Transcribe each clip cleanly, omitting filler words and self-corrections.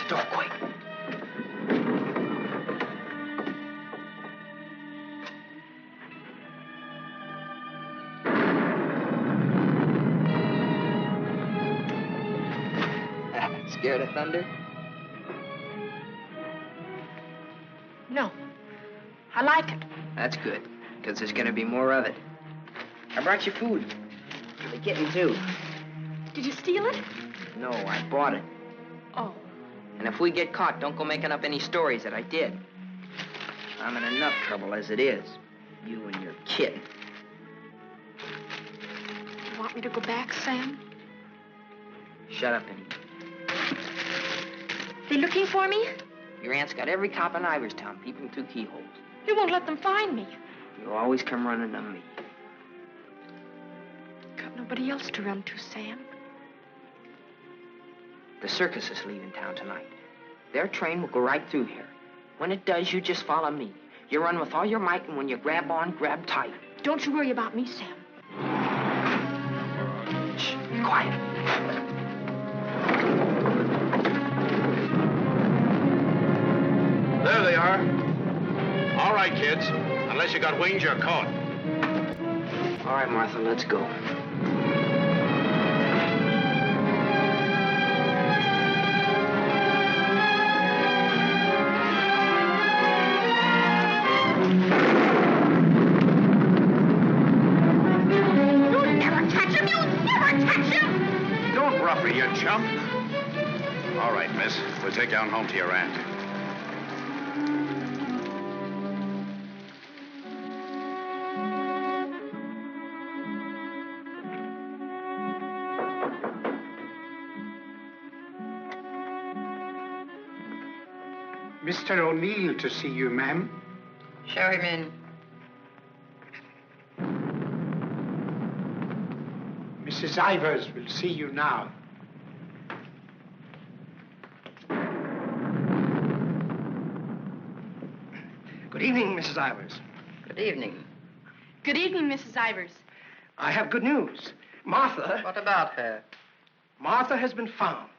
the door, quick. Scared of thunder? No. I like it. That's good, because there's going to be more of it. I brought you food. For the kitten, too. Did you steal it? No, I bought it. Oh. And if we get caught, don't go making up any stories that I did. I'm in enough trouble as it is. You and your kitten. You want me to go back, Sam? Shut up and eat. They looking for me? Your aunt's got every cop in Iverstown peeping through keyholes. You won't let them find me. You always come running to me. Got nobody else to run to, Sam. The circus is leaving town tonight. Their train will go right through here. When it does, you just follow me. You run with all your might, and when you grab on, grab tight. Don't you worry about me, Sam. Shh, be quiet. There they are. All right, kids. Unless you got wings, you're caught. All right, Martha, let's go. You'll never touch him! You'll never touch him! Don't rough her, you chump. All right, miss. We'll take you on home to your aunt. Mr. O'Neill to see you, ma'am. Show him in. Mrs. Ivers will see you now. Good evening, Mrs. Ivers. Good evening. Good evening, Mrs. Ivers. I have good news. Martha... What about her? Martha has been found.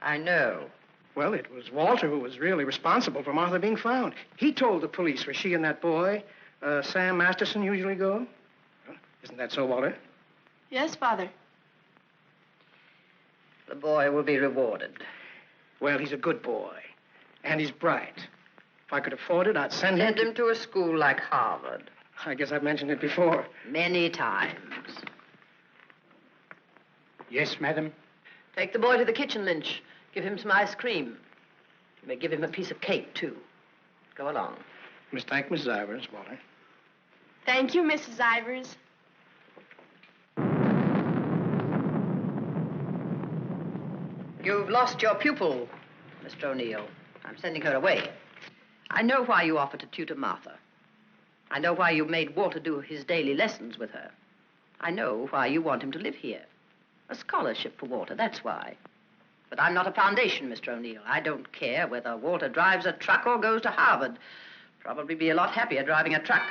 I know. Well, it was Walter who was really responsible for Martha being found. He told the police where she and that boy, Sam Masterson, usually go. Well, isn't that so, Walter? Yes, Father. The boy will be rewarded. Well, he's a good boy. And he's bright. If I could afford it, I'd send him... Send him to a school like Harvard. I guess I've mentioned it before. Many times. Yes, madam. Take the boy to the kitchen, Lynch. Give him some ice cream. You may give him a piece of cake, too. Go along. Thank Mrs. Ivers, Walter. Thank you, Mrs. Ivers. You've lost your pupil, Mr. O'Neill. I'm sending her away. I know why you offered to tutor Martha. I know why you made Walter do his daily lessons with her. I know why you want him to live here. A scholarship for Walter, that's why. But I'm not a foundation, Mr. O'Neill. I don't care whether Walter drives a truck or goes to Harvard. Probably be a lot happier driving a truck.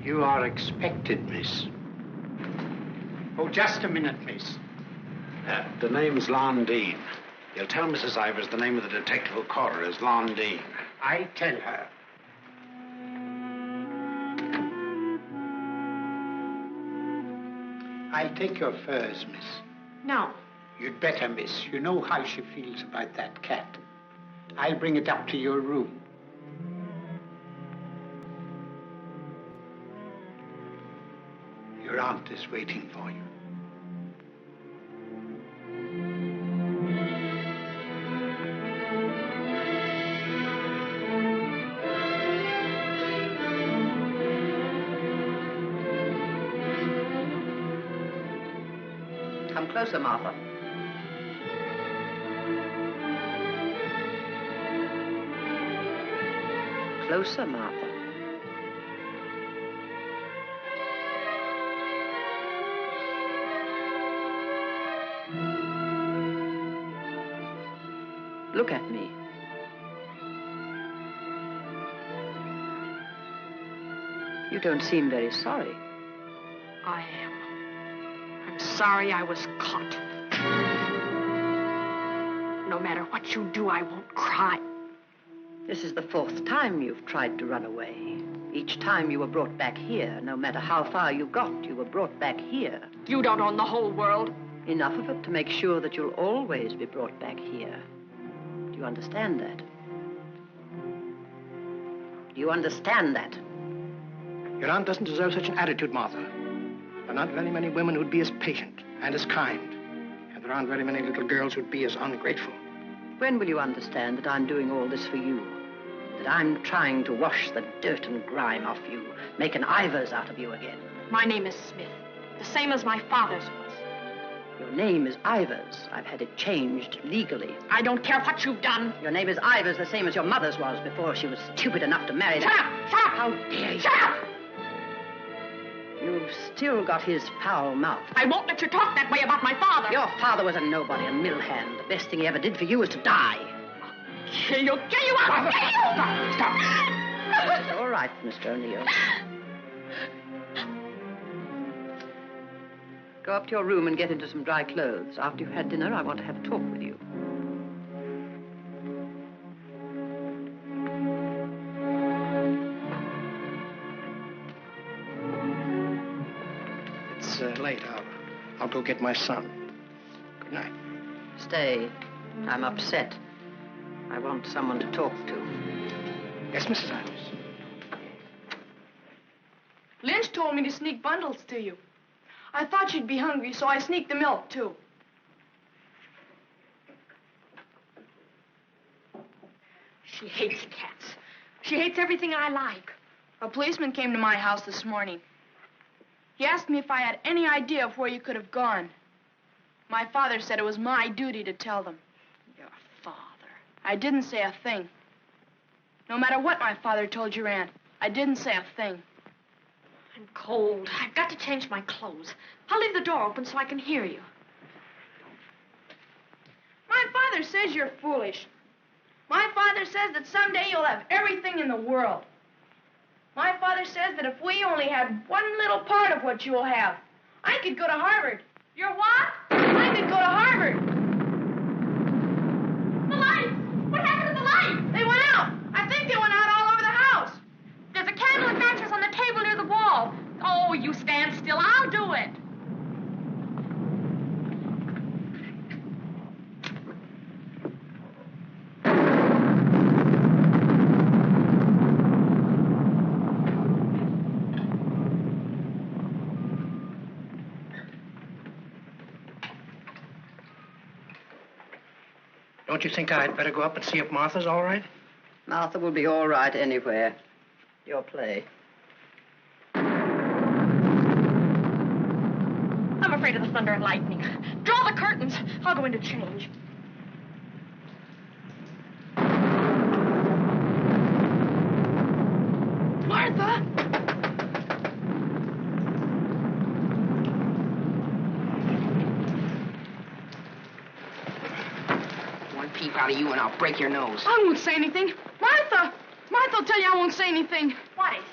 You are expected, miss. Oh, just a minute, miss. The name's Lon Dean. You'll tell Mrs. Ivers the name of the detective who caught her is Lon Dean. I tell her. I'll take your furs, miss. No. You'd better, miss. You know how she feels about that cat. I'll bring it up to your room. Your aunt is waiting for you. Come closer, Martha. Closer, Martha. Look at me. You don't seem very sorry. I am. I'm sorry I was caught. No matter what you do, I won't cry. This is the 4th time you've tried to run away. Each time you were brought back here. No matter how far you got, you were brought back here. You don't own the whole world. Enough of it to make sure that you'll always be brought back here. Do you understand that? Do you understand that? Your aunt doesn't deserve such an attitude, Martha. There are not very many women who'd be as patient and as kind. And there aren't very many little girls who'd be as ungrateful. When will you understand that I'm doing all this for you? That I'm trying to wash the dirt and grime off you, make an Ivers out of you again? My name is Smith, the same as my father's was. Your name is Ivers. I've had it changed legally. I don't care what you've done. Your name is Ivers, the same as your mother's was before she was stupid enough to marry Shut that. up! Shut up! How dare you? Shut up! You've still got his foul mouth. I won't let you talk that way about my father. Your father was a nobody, a mill hand. The best thing he ever did for you was to die. Kill you! Kill you! I'll kill you! Stop! It's all right, Mr. O'Neill. Go up to your room and get into some dry clothes. After you've had dinner, I want to have a talk with you. It's late. I'll go get my son. Good night. Stay. I'm upset. I want someone to talk to. Yes, Mrs. Ivers. Lynch told me to sneak bundles to you. I thought you'd be hungry, so I sneaked the milk, too. She hates cats. She hates everything I like. A policeman came to my house this morning. He asked me if I had any idea of where you could have gone. My father said it was my duty to tell them. Your father. I didn't say a thing. No matter what my father told your aunt, I didn't say a thing. I'm cold. I've got to change my clothes. I'll leave the door open so I can hear you. My father says you're foolish. My father says that someday you'll have everything in the world. My father says that if we only had one little part of what you'll have, I could go to Harvard. You're what? I could go to Harvard. The lights! What happened to the lights? They went out. I think they went out all over the house. There's a candle and mattress on the table near the wall. Oh, you stand still. I'll do it. Don't you think I'd better go up and see if Martha's all right? Martha will be all right anywhere. Your play. I'm afraid of the thunder and lightning. Draw the curtains. I'll go in to change. Martha! One peep out of you and I'll break your nose. I won't say anything. Martha! Martha will tell you I won't say anything. What is it?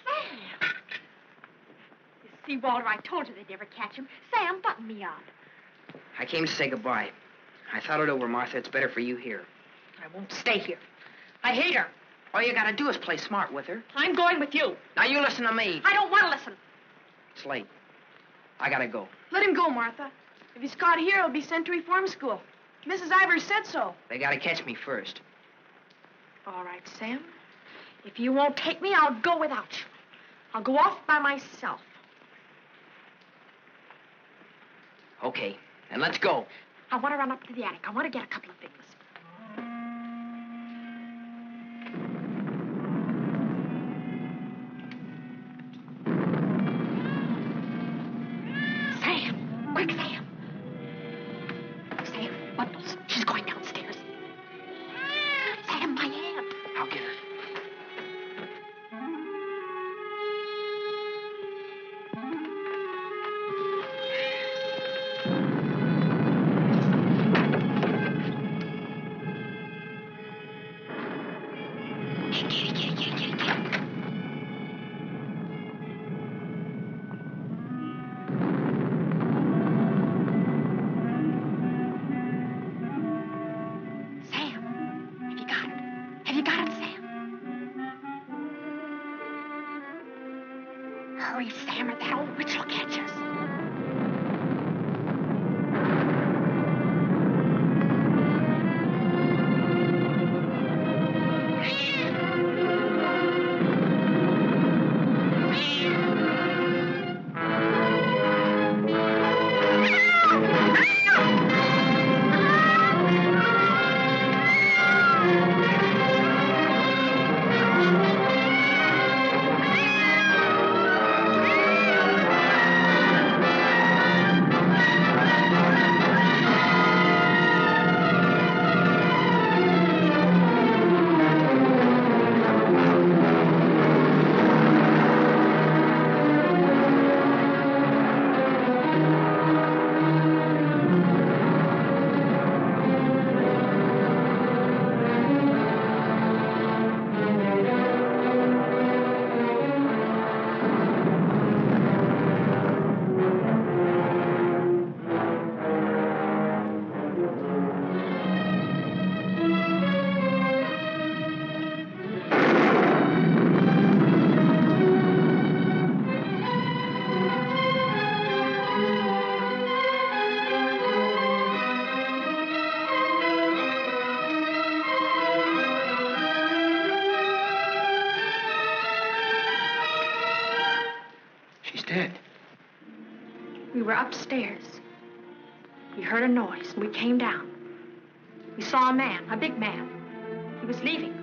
Sam! You see, Walter, I told you they'd never catch him. Sam, button me up. I came to say goodbye. I thought it over, Martha. It's better for you here. I won't stay here. I hate her. All you gotta do is play smart with her. I'm going with you. Now you listen to me. I don't want to listen. It's late. I gotta go. Let him go, Martha. If he's caught here, he'll be sent to reform school. Mrs. Ivers said so. They gotta catch me first. All right, Sam. If you won't take me, I'll go without you. I'll go off by myself. Okay, then let's go. I want to run up to the attic. I want to get a couple of things. Sam! Quick, Sam! Sam, bundles. She's going downstairs. Sam, my aunt. I'll get her. Hurry, Sam, or that old witch will catch us. We were upstairs. We heard a noise, and we came down. We saw a man, a big man. He was leaving.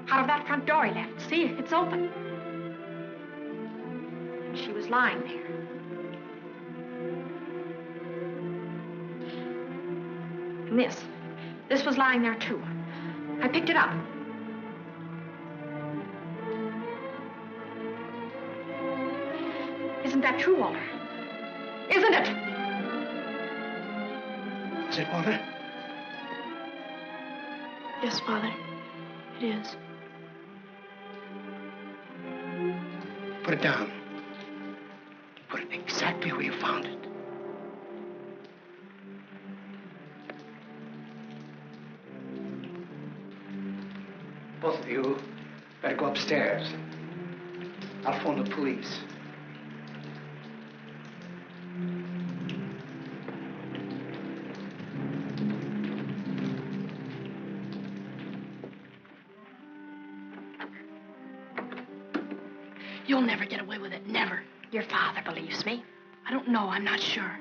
Out of that front door he left. See, it's open. And she was lying there. And this was lying there, too. I picked it up. Isn't that true, Walter? Isn't it? Is it, Walter? Yes, Father. It is. Put it down. Put it exactly where you found it. Both of you better go upstairs. I'll phone the police. You'll never get away with it, never. Your father believes me. I don't know, I'm not sure.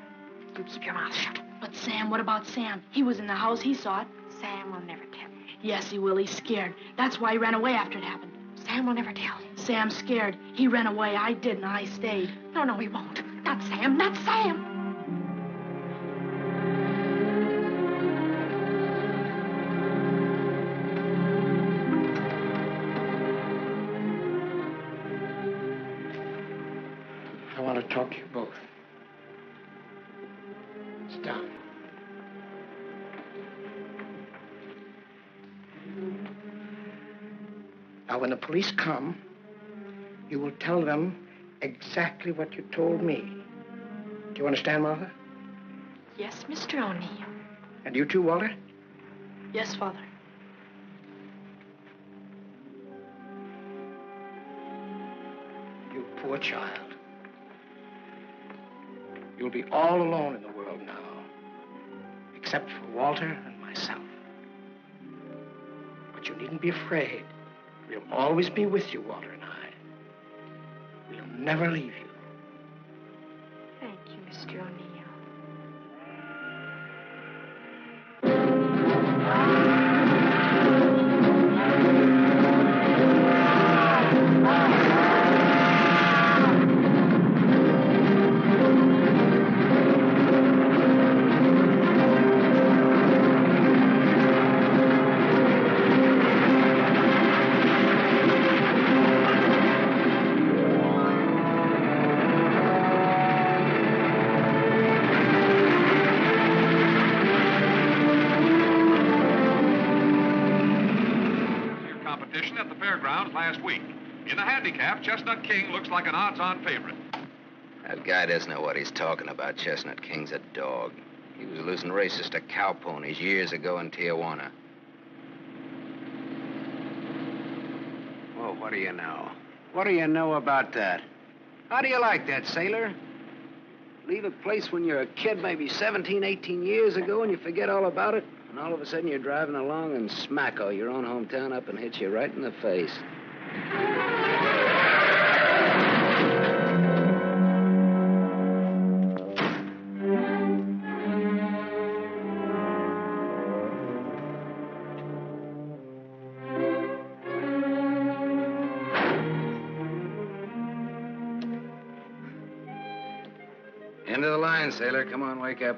You keep your mouth shut. But Sam, what about Sam? He was in the house, he saw it. Sam will never tell. Yes, he will, he's scared. That's why he ran away after it happened. Sam will never tell. Sam's scared. He ran away, I didn't, I stayed. No, he won't. Not Sam, not Sam. I want to talk to you both. Sit down. Now, when the police come, you will tell them exactly what you told me. Do you understand, Martha? Yes, Mr. O'Neill. And you too, Walter? Yes, Father. You poor child. You'll be all alone in the world now, except for Walter and myself. But you needn't be afraid. We'll always be with you, Walter and I. We'll never leave you. Thank you, Mr. O'Neill. Last week. In the handicap, Chestnut King looks like an odds-on favorite. That guy doesn't know what he's talking about. Chestnut King's a dog. He was losing races to cow ponies years ago in Tijuana. Well, what do you know? What do you know about that? How do you like that, sailor? Leave a place when you're a kid, maybe 17, 18 years ago, and you forget all about it, and all of a sudden you're driving along and smacko, your own hometown up and hits you right in the face. End of the line, sailor. Come on, wake up.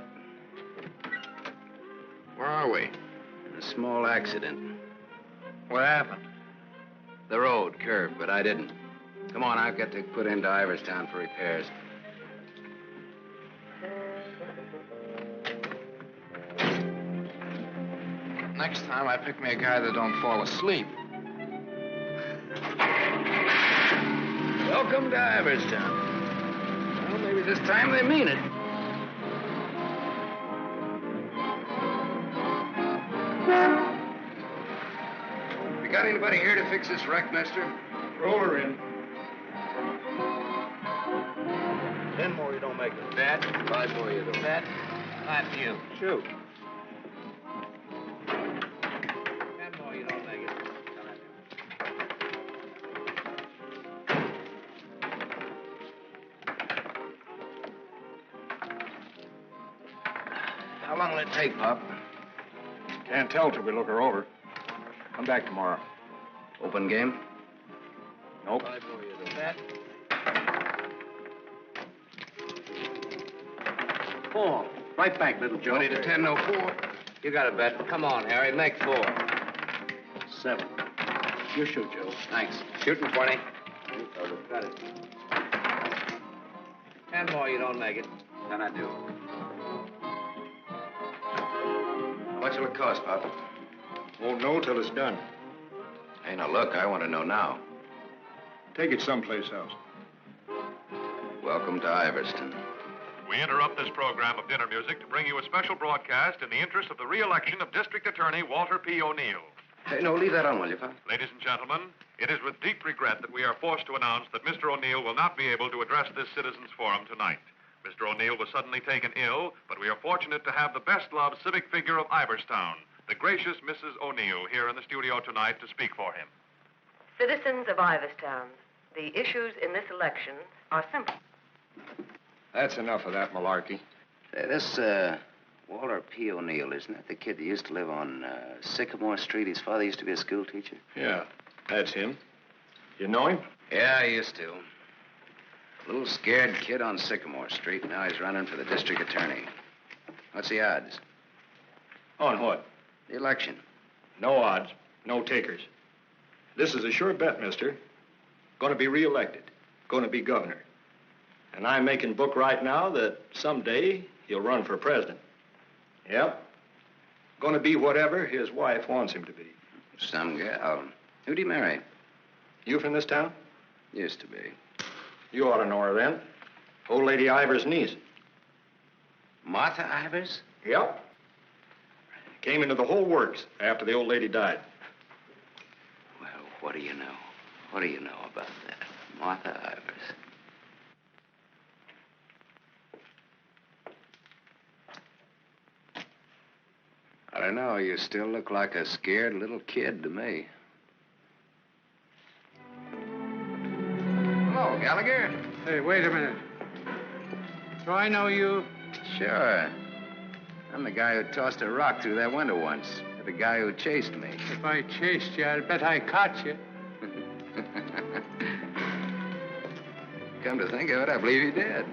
Where are we? In a small accident. What happened? The road curved, but I didn't. Come on, I've got to put into Iverstown for repairs. Next time, I pick me a guy that don't fall asleep. Welcome to Iverstown. Well, maybe this time they mean it. You got anybody here to fix this wreck, mister? Roll her in. 10 more, you don't make it. Bet. 5 more, you don't. Bet. Not you. Shoot. 10 more, you don't make it. How long will it take, Pop? Can't tell till we look her over. Come back tomorrow. Open game? Nope. 5 more, you don't. Bet. 4. Right back, little Joe. 20 to 10, no 4. You got a bet. Come on, Harry. Make 4. 7. You shoot, Joe. Thanks. Shooting 20. You fellas got it. 10 more, you don't make it. Then I do. How much will it cost, Papa? Won't know till it's done. Hey, now look, I want to know now. Take it someplace else. Welcome to Iverstown. We interrupt this program of dinner music to bring you a special broadcast in the interest of the re-election of District Attorney Walter P. O'Neill. Hey, no, leave that on, will you, Pop? Ladies and gentlemen, it is with deep regret that we are forced to announce that Mr. O'Neill will not be able to address this citizens' forum tonight. Mr. O'Neill was suddenly taken ill, but we are fortunate to have the best-loved civic figure of Iverstown, the gracious Mrs. O'Neill, here in the studio tonight to speak for him. Citizens of Iverstown, the issues in this election are simple. That's enough of that malarkey. Say, this, Walter P. O'Neill, isn't that the kid that used to live on Sycamore Street? His father used to be a school teacher. Yeah, that's him. You know him? Yeah, I used to. Little scared kid on Sycamore Street. Now he's running for the district attorney. What's the odds? On what? The election. No odds, no takers. This is a sure bet, mister. Going to be re-elected. Going to be governor. And I'm making book right now that someday he'll run for president. Yep. Going to be whatever his wife wants him to be. Some gal. Who'd he marry? You from this town? Used to be. You ought to know her then. Old Lady Ivers' niece. Martha Ivers? Yep. Came into the whole works after the old lady died. Well, what do you know? What do you know about that? Martha Ivers. I don't know. You still look like a scared little kid to me. Hello, Gallagher. Hey, wait a minute. Do I know you? Sure. I'm the guy who tossed a rock through that window once. The guy who chased me. If I chased you, I'd bet I caught you. Come to think of it, I believe you did.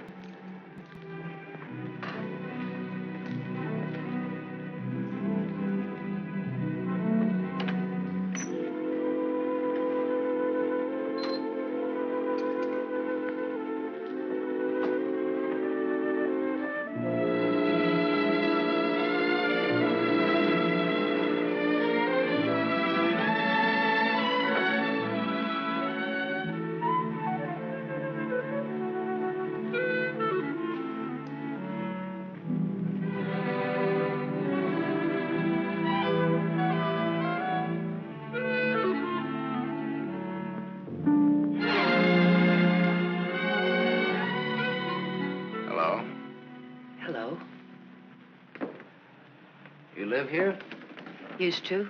live here? Used to.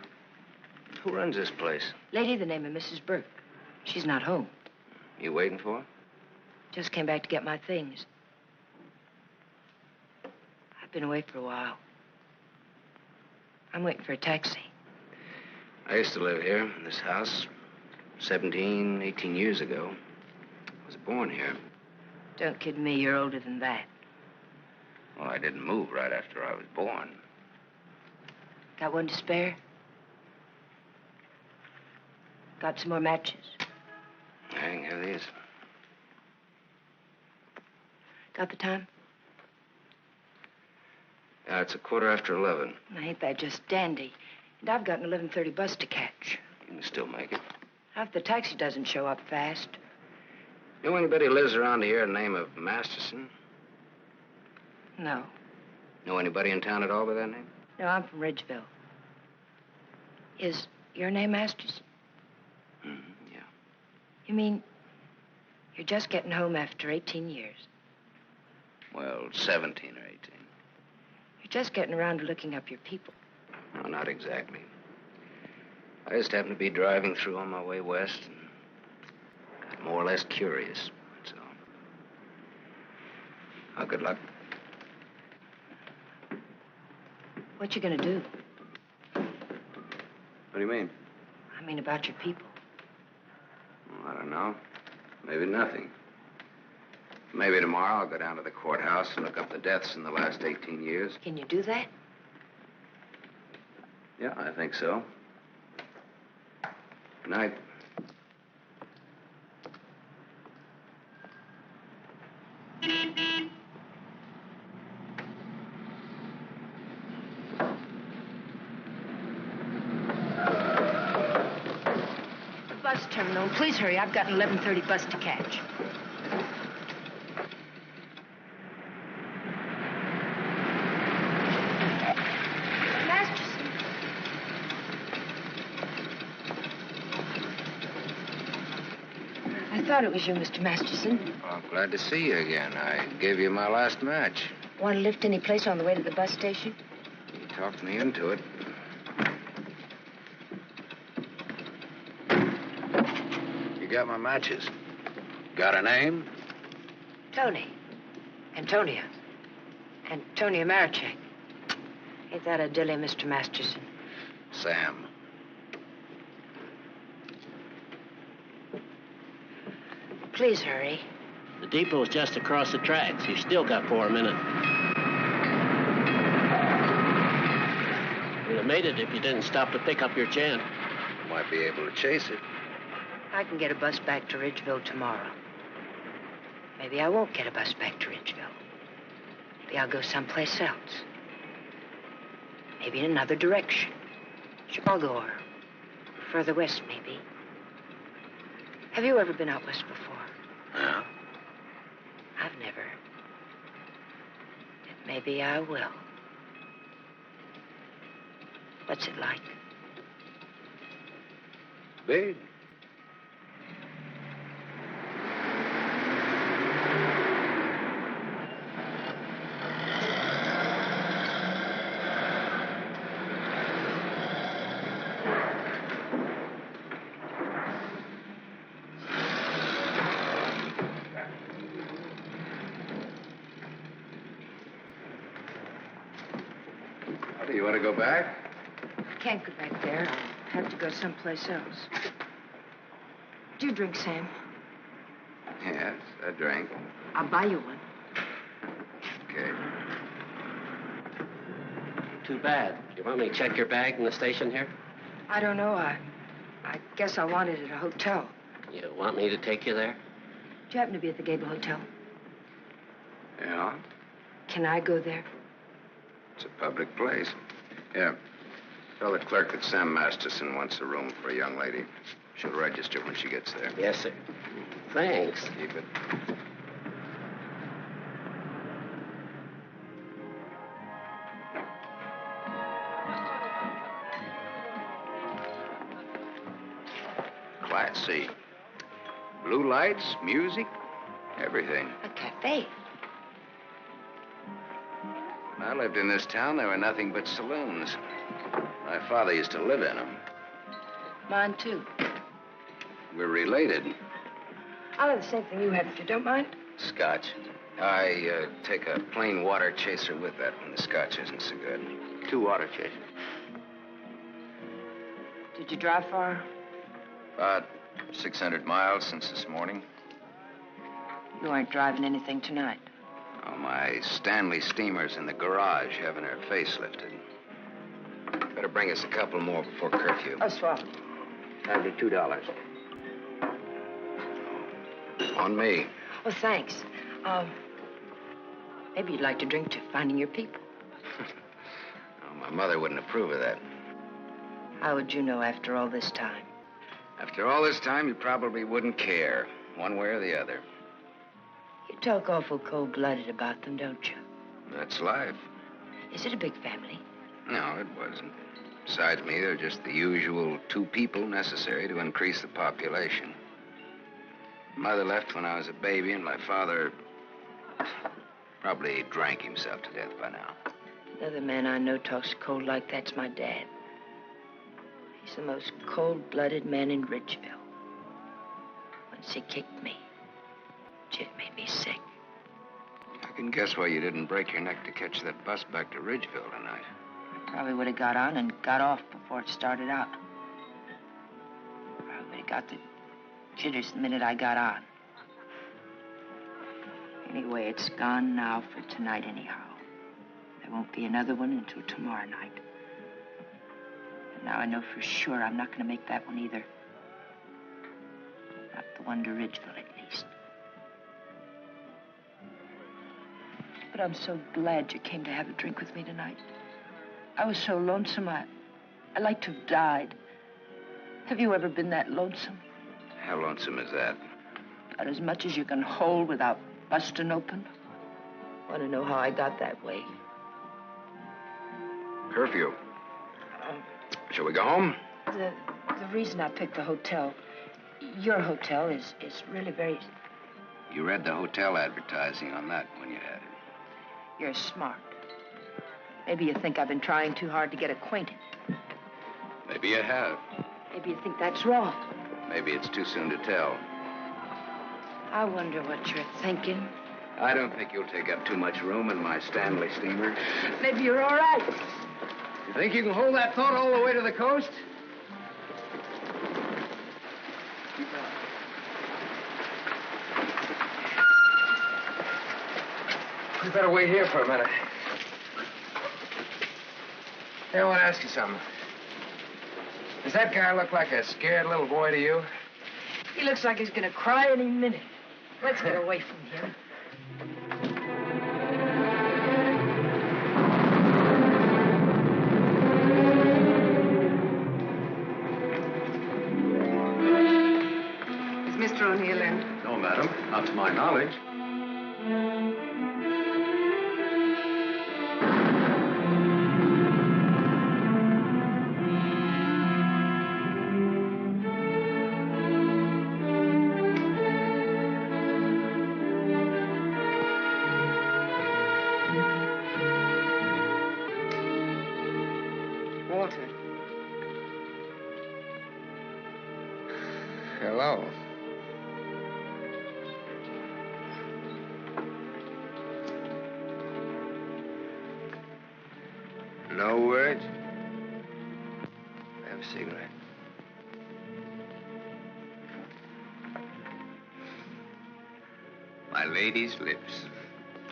Who runs this place? Lady, the name of Mrs. Burke. She's not home. You waiting for her? Just came back to get my things. I've been away for a while. I'm waiting for a taxi. I used to live here in this house 17, 18 years ago. I was born here. Don't kid me, you're older than that. Well, I didn't move right after I was born. Got one to spare? Got some more matches? I can have these. Got the time? Yeah, it's 11:15. Now, ain't that just dandy? And I've got an 11:30 bus to catch. You can still make it. Now, if the taxi doesn't show up fast. Know anybody who lives around here the name of Masterson? No. Know anybody in town at all by that name? No, I'm from Ridgeville. Is your name Masters? Yeah. You mean you're just getting home after 18 years? Well, 17 or 18. You're just getting around to looking up your people. No, not exactly. I just happened to be driving through on my way west and got more or less curious, that's all. Oh, good luck. What you gonna do? What do you mean? I mean about your people. Well, I don't know. Maybe nothing. Maybe tomorrow I'll go down to the courthouse and look up the deaths in the last 18 years. Can you do that? Yeah, I think so. Good night. Bus terminal. Please hurry. I've got an 11:30 bus to catch. Masterson. I thought it was you, Mr. Masterson. Well, I'm glad to see you again. I gave you my last match. Want to lift any place on the way to the bus station? You talked me into it. You got my matches. Got a name? Tony. Antonia. Antonia Marichek. Ain't that a dilly, Mr. Masterson? Sam. Please hurry. The depot's just across the tracks. You still got 4 minutes. You'd have made it if you didn't stop to pick up your chant. Might be able to chase it. I can get a bus back to Ridgeville tomorrow. Maybe I won't get a bus back to Ridgeville. Maybe I'll go someplace else. Maybe in another direction. Chicago or further west, maybe. Have you ever been out west before? No. I've never. But maybe I will. What's it like? Big. You want to go back? I can't go back there. I'll have to go someplace else. Do you drink, Sam? Yes, I drink. I'll buy you one. Okay. Too bad. You want me to check your bag in the station here? I don't know. I guess I want it at a hotel. You want me to take you there? Do you happen to be at the Gable Hotel? Yeah? Can I go there? It's a public place. Yeah. Tell the clerk that Sam Masterson wants a room for a young lady. She'll register when she gets there. Yes, sir. Thanks. Keep it. Class C. Blue lights, music, everything. A cafe. When I lived in this town, there were nothing but saloons. My father used to live in them. Mine, too. We're related. I'll have the same thing you have, if you don't mind. Scotch. I take a plain water chaser with that when the scotch isn't so good. 2 water chasers. Did you drive far? About 600 miles since this morning. You aren't driving anything tonight. Oh, my Stanley steamer's in the garage having her face lifted. Better bring us a couple more before curfew. Oh, swell. That'll be $2. On me. Well, thanks. Maybe you'd like to drink to finding your people. Oh, my mother wouldn't approve of that. How would you know after all this time? After all this time, you probably wouldn't care, one way or the other. You talk awful cold-blooded about them, don't you? That's life. Is it a big family? No, it wasn't. Besides me, there are just the usual 2 people necessary to increase the population. Mother left when I was a baby, and my father probably drank himself to death by now. Another man I know talks cold like that's my dad. He's the most cold-blooded man in Ridgeville. Once he kicked me. It made me sick. I can guess why you didn't break your neck to catch that bus back to Ridgeville tonight. I probably would have got on and got off before it started out. Probably would have got the jitters the minute I got on. Anyway, it's gone now for tonight anyhow. There won't be another one until tomorrow night. And now I know for sure I'm not going to make that one either. Not the one to Ridgeville, at least. But I'm so glad you came to have a drink with me tonight. I was so lonesome, I'd like to have died. Have you ever been that lonesome? How lonesome is that? About as much as you can hold without busting open. Want to know how I got that way? Curfew. Shall we go home? The reason I picked the hotel, your hotel, is really very... You read the hotel advertising on that when you had it. You're smart. Maybe you think I've been trying too hard to get acquainted. Maybe you have. Maybe you think that's wrong. Maybe it's too soon to tell. I wonder what you're thinking. I don't think you'll take up too much room in my Stanley steamer. Maybe you're all right. You think you can hold that thought all the way to the coast? You better wait here for a minute. Hey, I want to ask you something. Does that guy look like a scared little boy to you? He looks like he's gonna cry any minute. Let's get away from him. Is Mr. O'Neill in? No, madam. Not to my knowledge. Walter. Hello. No words? Have a cigarette. My lady's lips.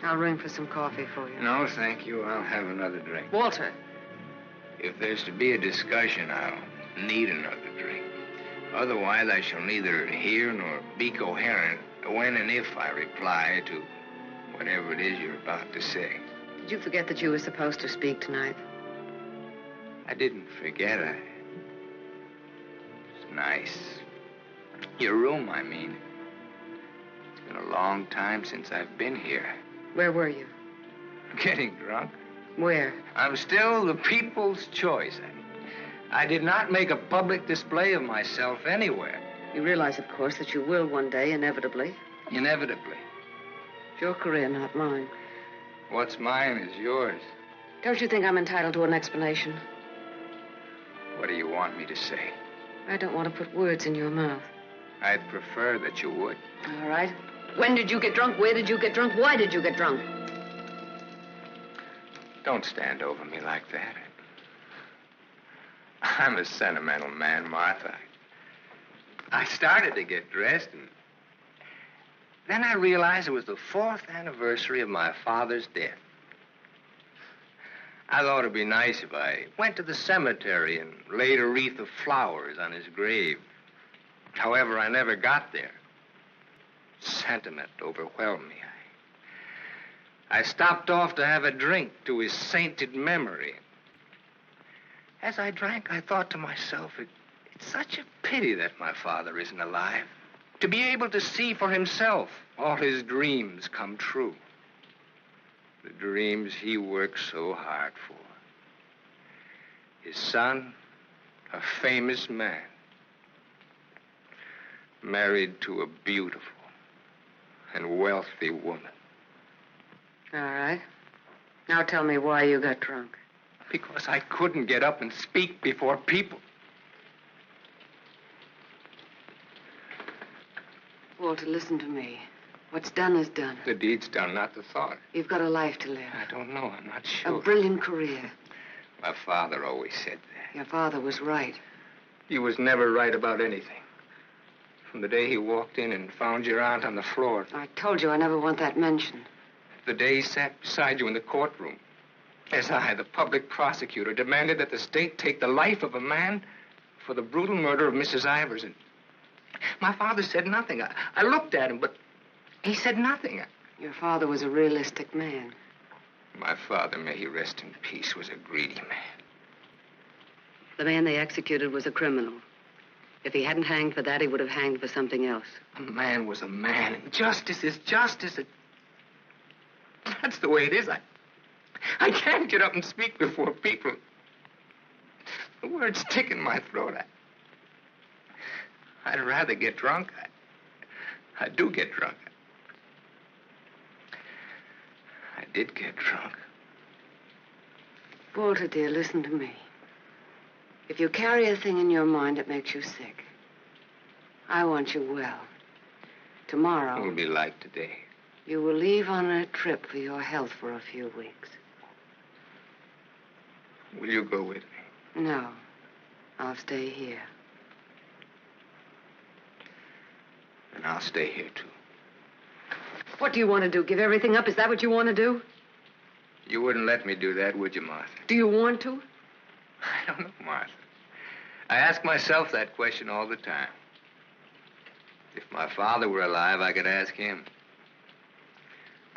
I'll ring for some coffee for you. No, thank you. I'll have another drink. Walter. If there's to be a discussion, I'll need another drink. Otherwise, I shall neither hear nor be coherent when and if I reply to whatever it is you're about to say. Did you forget that you were supposed to speak tonight? I didn't forget. It's nice. Your room, I mean. It's been a long time since I've been here. Where were you? Getting drunk. Where? I'm still the people's choice. I did not make a public display of myself anywhere. You realize, of course, that you will one day, inevitably. Inevitably. It's your career, not mine. What's mine is yours. Don't you think I'm entitled to an explanation? What do you want me to say? I don't want to put words in your mouth. I'd prefer that you would. All right. When did you get drunk? Where did you get drunk? Why did you get drunk? Don't stand over me like that. I'm a sentimental man, Martha. I started to get dressed, and then I realized it was the 4th anniversary of my father's death. I thought it'd be nice if I went to the cemetery and laid a wreath of flowers on his grave. However, I never got there. Sentiment overwhelmed me. I stopped off to have a drink to his sainted memory. As I drank, I thought to myself, it's such a pity that my father isn't alive. To be able to see for himself all his dreams come true. The dreams he worked so hard for. His son, a famous man, married to a beautiful and wealthy woman. All right. Now tell me why you got drunk. Because I couldn't get up and speak before people. Walter, listen to me. What's done is done. The deed's done, not the thought. You've got a life to live. I don't know. I'm not sure. A brilliant career. My father always said that. Your father was right. He was never right about anything. From the day he walked in and found your aunt on the floor. I told you I never want that mentioned. The day he sat beside you in the courtroom. As I, the public prosecutor, demanded that the state take the life of a man for the brutal murder of Mrs. Ivers. And my father said nothing. I looked at him, but he said nothing. Your father was a realistic man. My father, may he rest in peace, was a greedy man. The man they executed was a criminal. If he hadn't hanged for that, he would have hanged for something else. A man was a man, and justice is justice. That's the way it is. I can't get up and speak before people. The words stick in my throat. I'd rather get drunk. I do get drunk. I did get drunk. Walter, dear, listen to me. If you carry a thing in your mind that makes you sick, I want you well. Tomorrow... It will be like today. You will leave on a trip for your health for a few weeks. Will you go with me? No. I'll stay here. And I'll stay here, too. What do you want to do? Give everything up? Is that what you want to do? You wouldn't let me do that, would you, Martha? Do you want to? I don't know, Martha. I ask myself that question all the time. If my father were alive, I could ask him.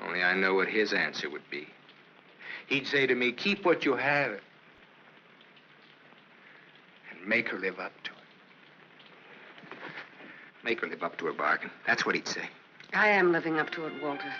Only I know what his answer would be. He'd say to me, keep what you have and make her live up to it. Make her live up to her bargain. That's what he'd say. I am living up to it, Walter.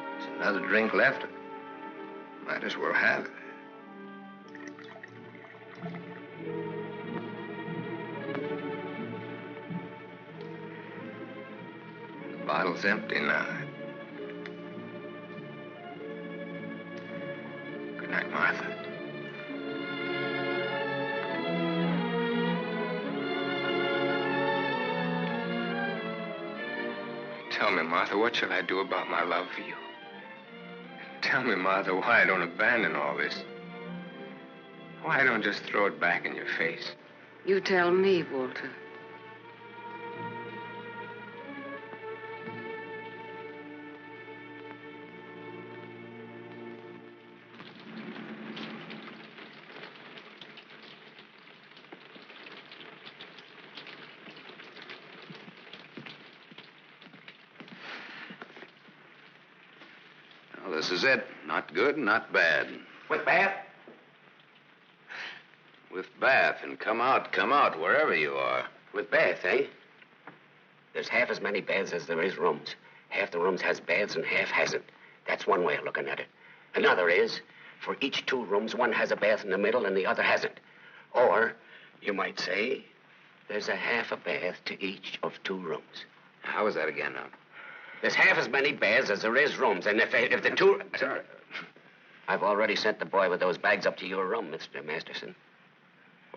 There's another drink left. Might as well have it. The bottle's empty now. Good night, Martha. Tell me, Martha, what shall I do about my love for you? Tell me, Martha, why I don't abandon all this. Why I don't just throw it back in your face. You tell me, Walter. Well, this is it. Not good, not bad. With bath? With bath, and come out, wherever you are. With bath, eh? There's half as many baths as there is rooms. Half the rooms has baths and half hasn't. That's one way of looking at it. Another is, for each 2 rooms, one has a bath in the middle and the other hasn't. Or, you might say, there's a half a bath to each of 2 rooms. How was that again now? There's half as many baths as there is rooms, and if the 2... Sorry. I've already sent the boy with those bags up to your room, Mr. Masterson.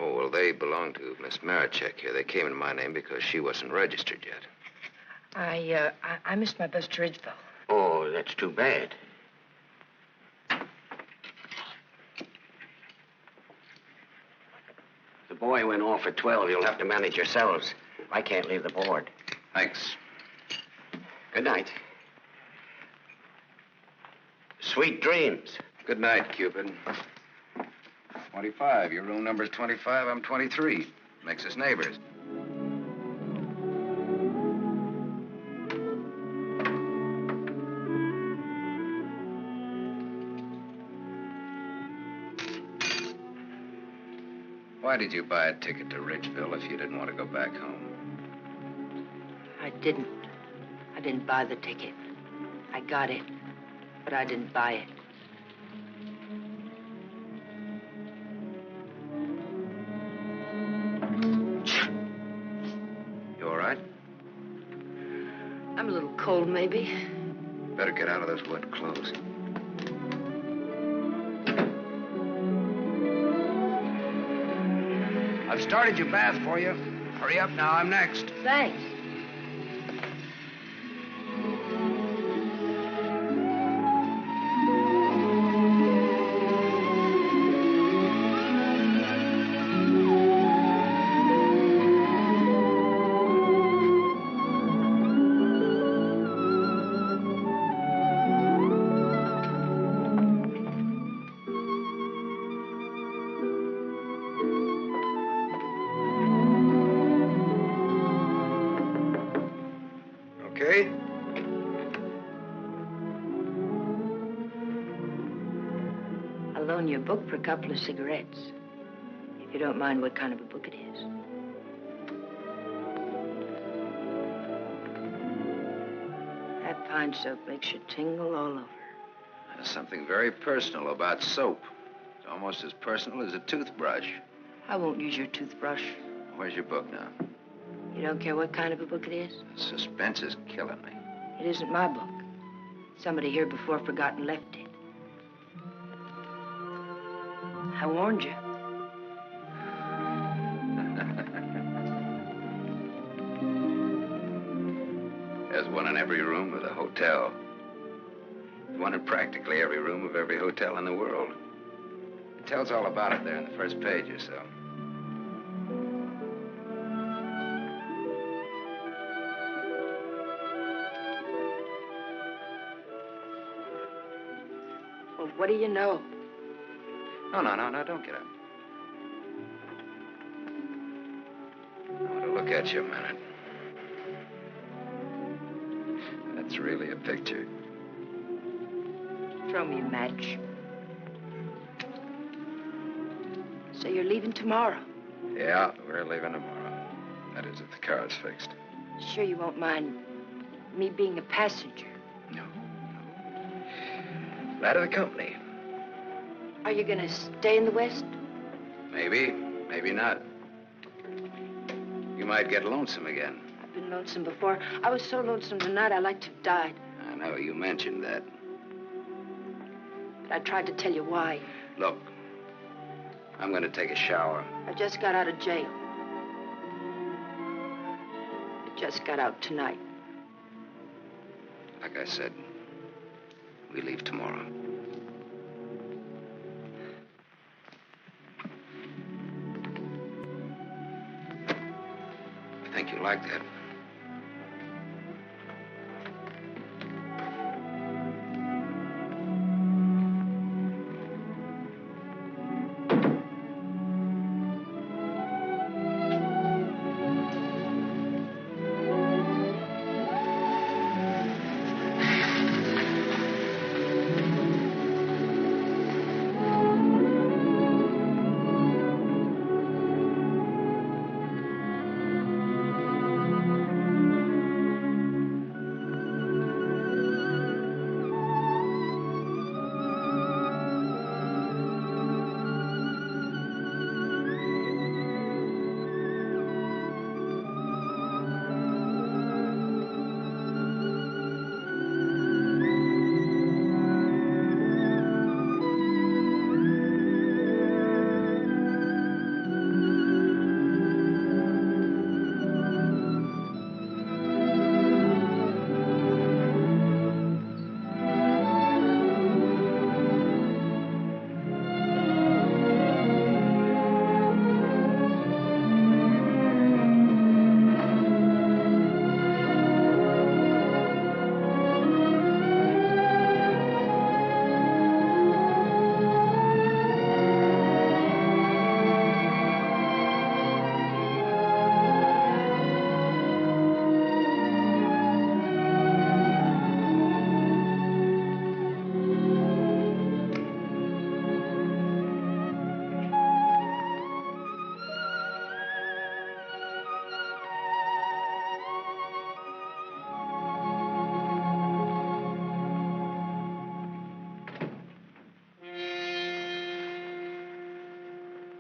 Oh, well, they belong to Miss Marichek here. They came in my name because she wasn't registered yet. I missed my bus to Ridgeville. Oh, that's too bad. The boy went off at 12. You'll have to manage yourselves. I can't leave the board. Thanks. Good night. Sweet dreams. Good night, Cupid. 25. Your room number's 25. I'm 23. Makes us neighbors. Why did you buy a ticket to Ridgeville if you didn't want to go back home? I didn't. I didn't buy the ticket. I got it, but I didn't buy it. You all right? I'm a little cold, maybe. Better get out of those wet clothes. I've started your bath for you. Hurry up now, I'm next. Thanks. Okay? I'll loan you a book for a couple of cigarettes. If you don't mind what kind of a book it is. That pine soap makes you tingle all over. There's something very personal about soap. It's almost as personal as a toothbrush. I won't use your toothbrush. Where's your book now? You don't care what kind of a book it is? Suspense is killing me. It isn't my book. Somebody here before forgot and left it. I warned you. There's one in every room of the hotel. There's one in practically every room of every hotel in the world. It tells all about it there in the first page or so. Well, what do you know? No, don't get up. I want to look at you a minute. That's really a picture. Throw me a match. So you're leaving tomorrow? Yeah, we're leaving tomorrow. That is, if the car's fixed. Sure you won't mind me being a passenger? No. Glad of the company. Are you gonna stay in the West? Maybe, maybe not. You might get lonesome again. I've been lonesome before. I was so lonesome tonight I like to have died. I know, you mentioned that. But I tried to tell you why. Look, I'm going to take a shower. I just got out of jail. I just got out tonight. Like I said, we leave tomorrow. I think you like that.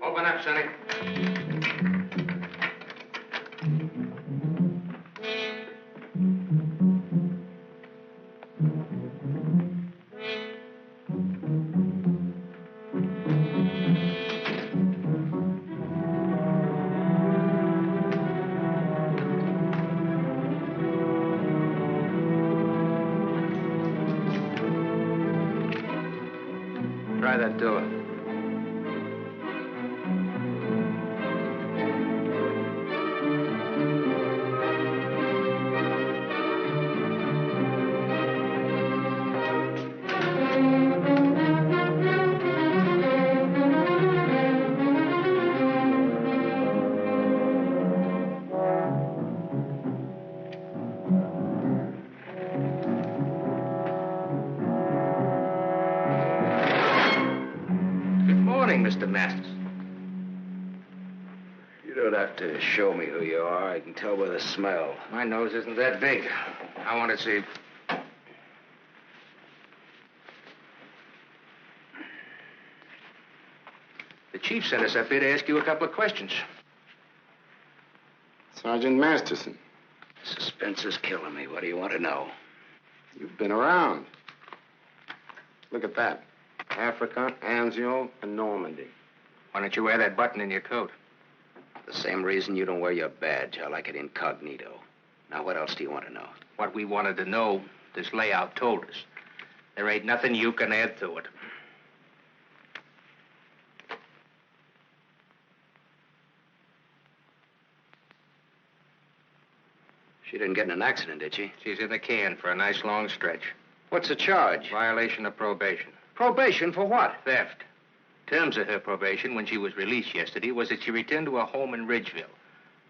Open up, Sonny. Try that door. Mr. Masters. You don't have to show me who you are. I can tell by the smell. My nose isn't that big. I want to see. The chief sent us up here to ask you a couple of questions. Sergeant Masterson. Suspense is killing me. What do you want to know? You've been around. Look at that. Africa, Anzio, and Normandy. Why don't you wear that button in your coat? The same reason you don't wear your badge. I like it incognito. Now, what else do you want to know? What we wanted to know, this layout told us. There ain't nothing you can add to it. She didn't get in an accident, did she? She's in the can for a nice long stretch. What's the charge? Violation of probation. Probation for what? Theft. Terms of her probation when she was released yesterday was that she returned to her home in Ridgeville.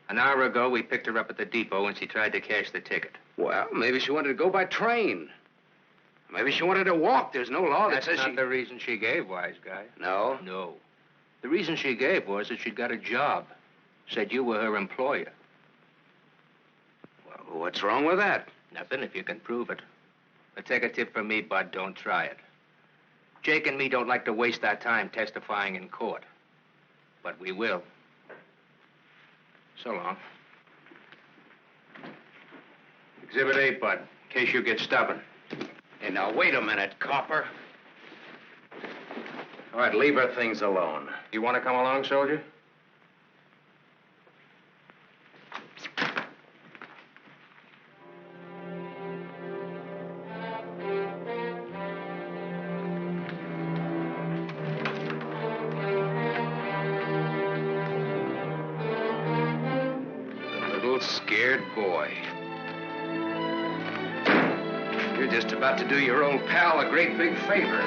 An hour ago, we picked her up at the depot and she tried to cash the ticket. Well, maybe she wanted to go by train. Maybe she wanted to walk. There's no law that says That's not the reason she gave, wise guy. No? No. The reason she gave was that she'd got a job. Said you were her employer. Well, what's wrong with that? Nothing if you can prove it. But take a tip from me, Bud, don't try it. Jake and me don't like to waste our time testifying in court. But we will. So long. Exhibit 8, Bud, in case you get stubborn. Hey, now, wait a minute, copper. All right, leave her things alone. You want to come along, soldier? Scared boy. You're just about to do your old pal a great big favor.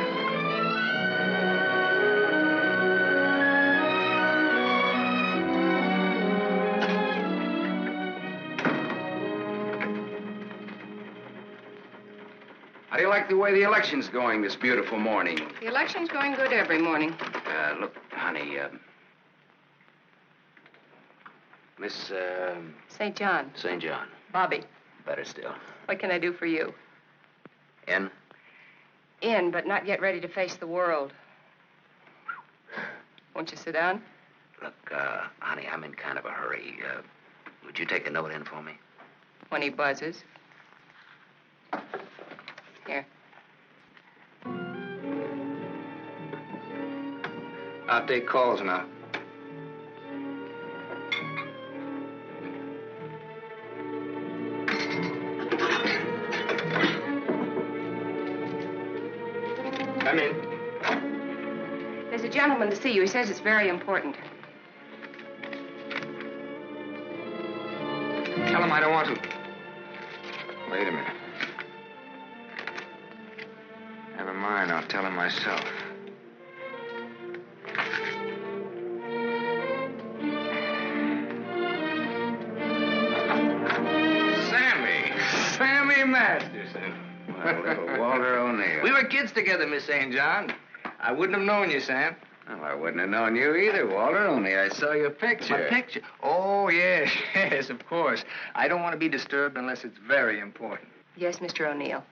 How do you like the way the election's going this beautiful morning? The election's going good every morning. Look, honey, Miss, St. John. St. John. Bobby. Better still. What can I do for you? In? In, but not yet ready to face the world. Won't you sit down? Look, honey, I'm in kind of a hurry. Would you take a note in for me? When he buzzes. Here. I'll take calls now. Come in. There's a gentleman to see you. He says it's very important. Tell him I don't want to. Wait a minute. Never mind, I'll tell him myself. Sammy Masterson. Well, little Walter O'Neill. We were kids together, Miss St. John. I wouldn't have known you, Sam. Well, I wouldn't have known you either, Walter, only I saw your picture. My picture? Oh, yes, yes, of course. I don't want to be disturbed unless it's very important. Yes, Mr. O'Neill.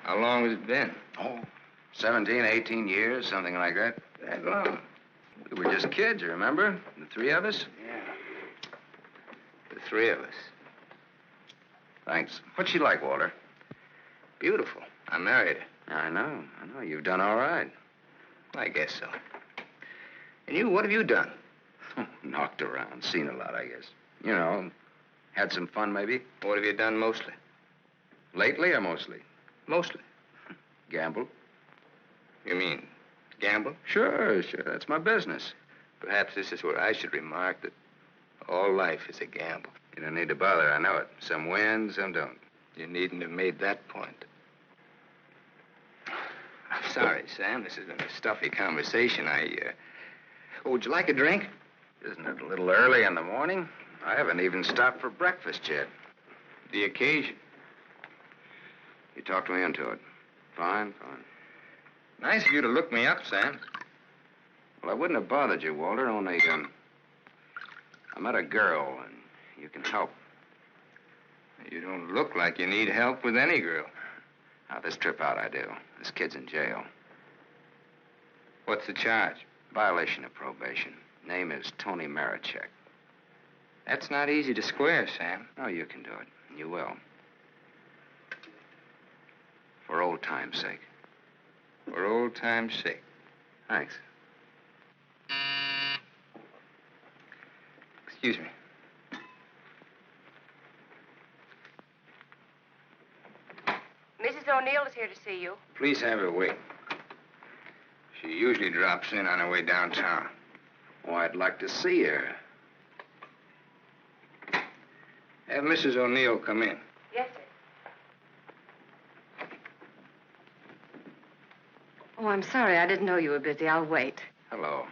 How long has it been? Oh, 17, 18 years, something like that. That long? We were just kids, you remember? The three of us? Yeah. The three of us. Thanks. What's she like, Walter? Beautiful. I married her. I know. You've done all right. I guess so. And you, what have you done? Knocked around, seen a lot, I guess. You know, had some fun, maybe. What have you done mostly? Lately or mostly? Mostly. Gamble. You mean gamble? Sure. That's my business. Perhaps this is where I should remark that all life is a gamble. You don't need to bother, I know it. Some win, some don't. You needn't have made that point. I'm sorry, Sam. This has been a stuffy conversation. Oh, would you like a drink? Isn't it a little early in the morning? I haven't even stopped for breakfast yet. The occasion. You talked me into it. Fine. Nice of you to look me up, Sam. Well, I wouldn't have bothered you, Walter, only, I met a girl, and you can help. You don't look like you need help with any girl. Now, this trip out I do. This kid's in jail. What's the charge? Violation of probation. Name is Tony Marichek. That's not easy to square, Sam. Oh, you can do it. You will. For old time's sake. For old time's sake. Thanks. Excuse me. Mrs. O'Neill is here to see you. Please have her wait. She usually drops in on her way downtown. Oh, I'd like to see her. Have Mrs. O'Neill come in. Yes, sir. Oh, I'm sorry. I didn't know you were busy. I'll wait. Hello.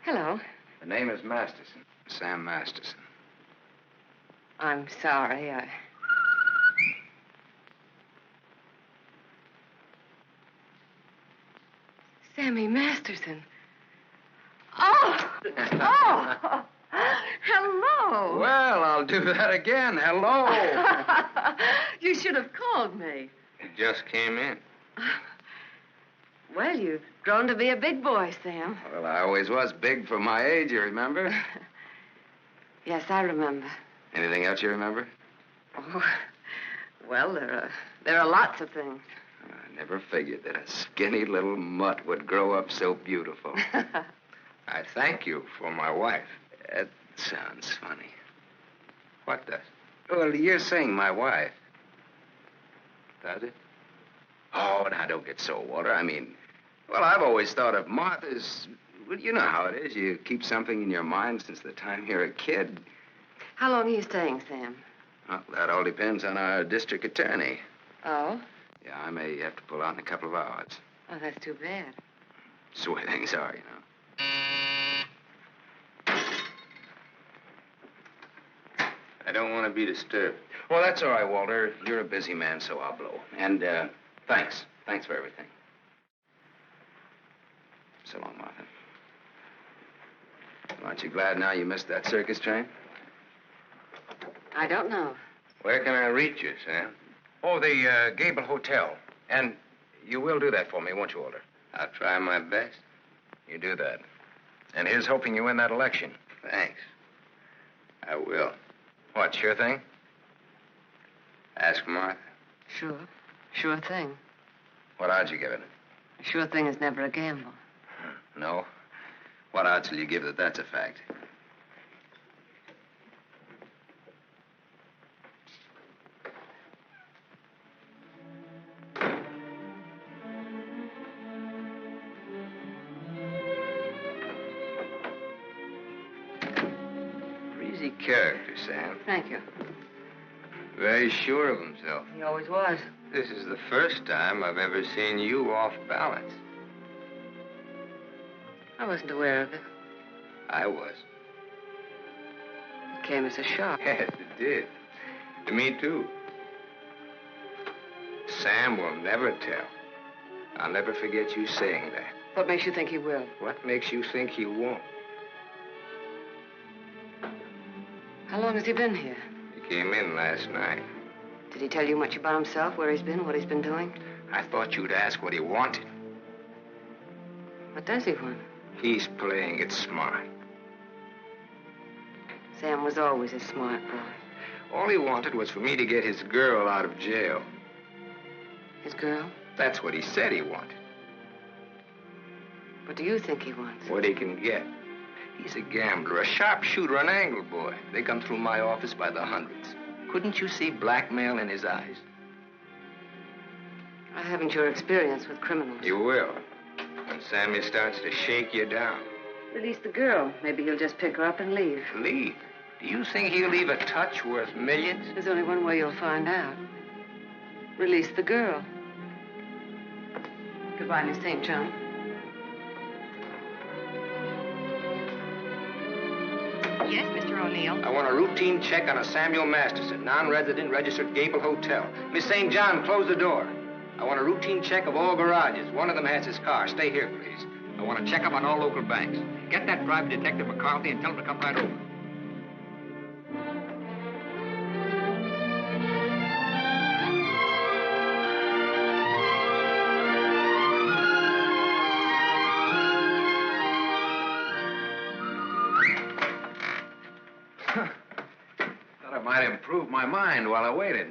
Hello. The name is Masterson. Sam Masterson. I'm sorry. Sammy Masterson. Oh! Hello! Well, I'll do that again. Hello! You should have called me. It just came in. Well, you've grown to be a big boy, Sam. Well, I always was big for my age, you remember? Yes, I remember. Anything else you remember? Oh, well, there are lots of things. I never figured that a skinny little mutt would grow up so beautiful. I thank you for my wife. That sounds funny. What does? Well, you're saying my wife. Does it? Oh, now, don't get so, Walter. I mean, well, I've always thought of Martha's... Well, you know how it is. You keep something in your mind since the time you're a kid. How long are you staying, Sam? Well, that all depends on our district attorney. Oh? Yeah, I may have to pull out in a couple of hours. Oh, that's too bad. That's the way things are, you know. I don't want to be disturbed. Well, that's all right, Walter. You're a busy man, so I'll blow. And, thanks. Thanks for everything. So long, Martha. Aren't you glad now you missed that circus train? I don't know. Where can I reach you, Sam? Oh, the, Gable Hotel. And you will do that for me, won't you, Walter? I'll try my best. You do that. And here's hoping you win that election. Thanks. I will. What, sure thing? Ask Martha. Sure. Sure thing. What odds you give it? A sure thing is never a gamble. No? What odds will you give that that's a fact? Breezy character, Sam. Thank you. Very sure of himself. He always was. This is the first time I've ever seen you off balance. I wasn't aware of it. I was. It came as a shock. Yes, it did. To me, too. Sam will never tell. I'll never forget you saying that. What makes you think he will? What makes you think he won't? How long has he been here? He came in last night. Did he tell you much about himself, where he's been, what he's been doing? I thought you'd ask what he wanted. What does he want? He's playing it smart. Sam was always a smart boy. All he wanted was for me to get his girl out of jail. His girl? That's what he said he wanted. What do you think he wants? What he can get. He's a gambler, a sharpshooter, an angle boy. They come through my office by the hundreds. Couldn't you see blackmail in his eyes? I haven't your experience with criminals. You will. When Sammy starts to shake you down. Release the girl. Maybe he'll just pick her up and leave. Leave? Do you think he'll leave a touch worth millions? There's only one way you'll find out. Release the girl. Goodbye, Miss St. John. Yes, Mr. O'Neill. I want a routine check on a Samuel Masterson, non-resident, registered Gable Hotel. Miss St. John, close the door. I want a routine check of all garages. One of them has his car. Stay here, please. I want to check up on all local banks. Get that private detective McCarthy and tell him to come right over. Thought I might improve my mind while I waited.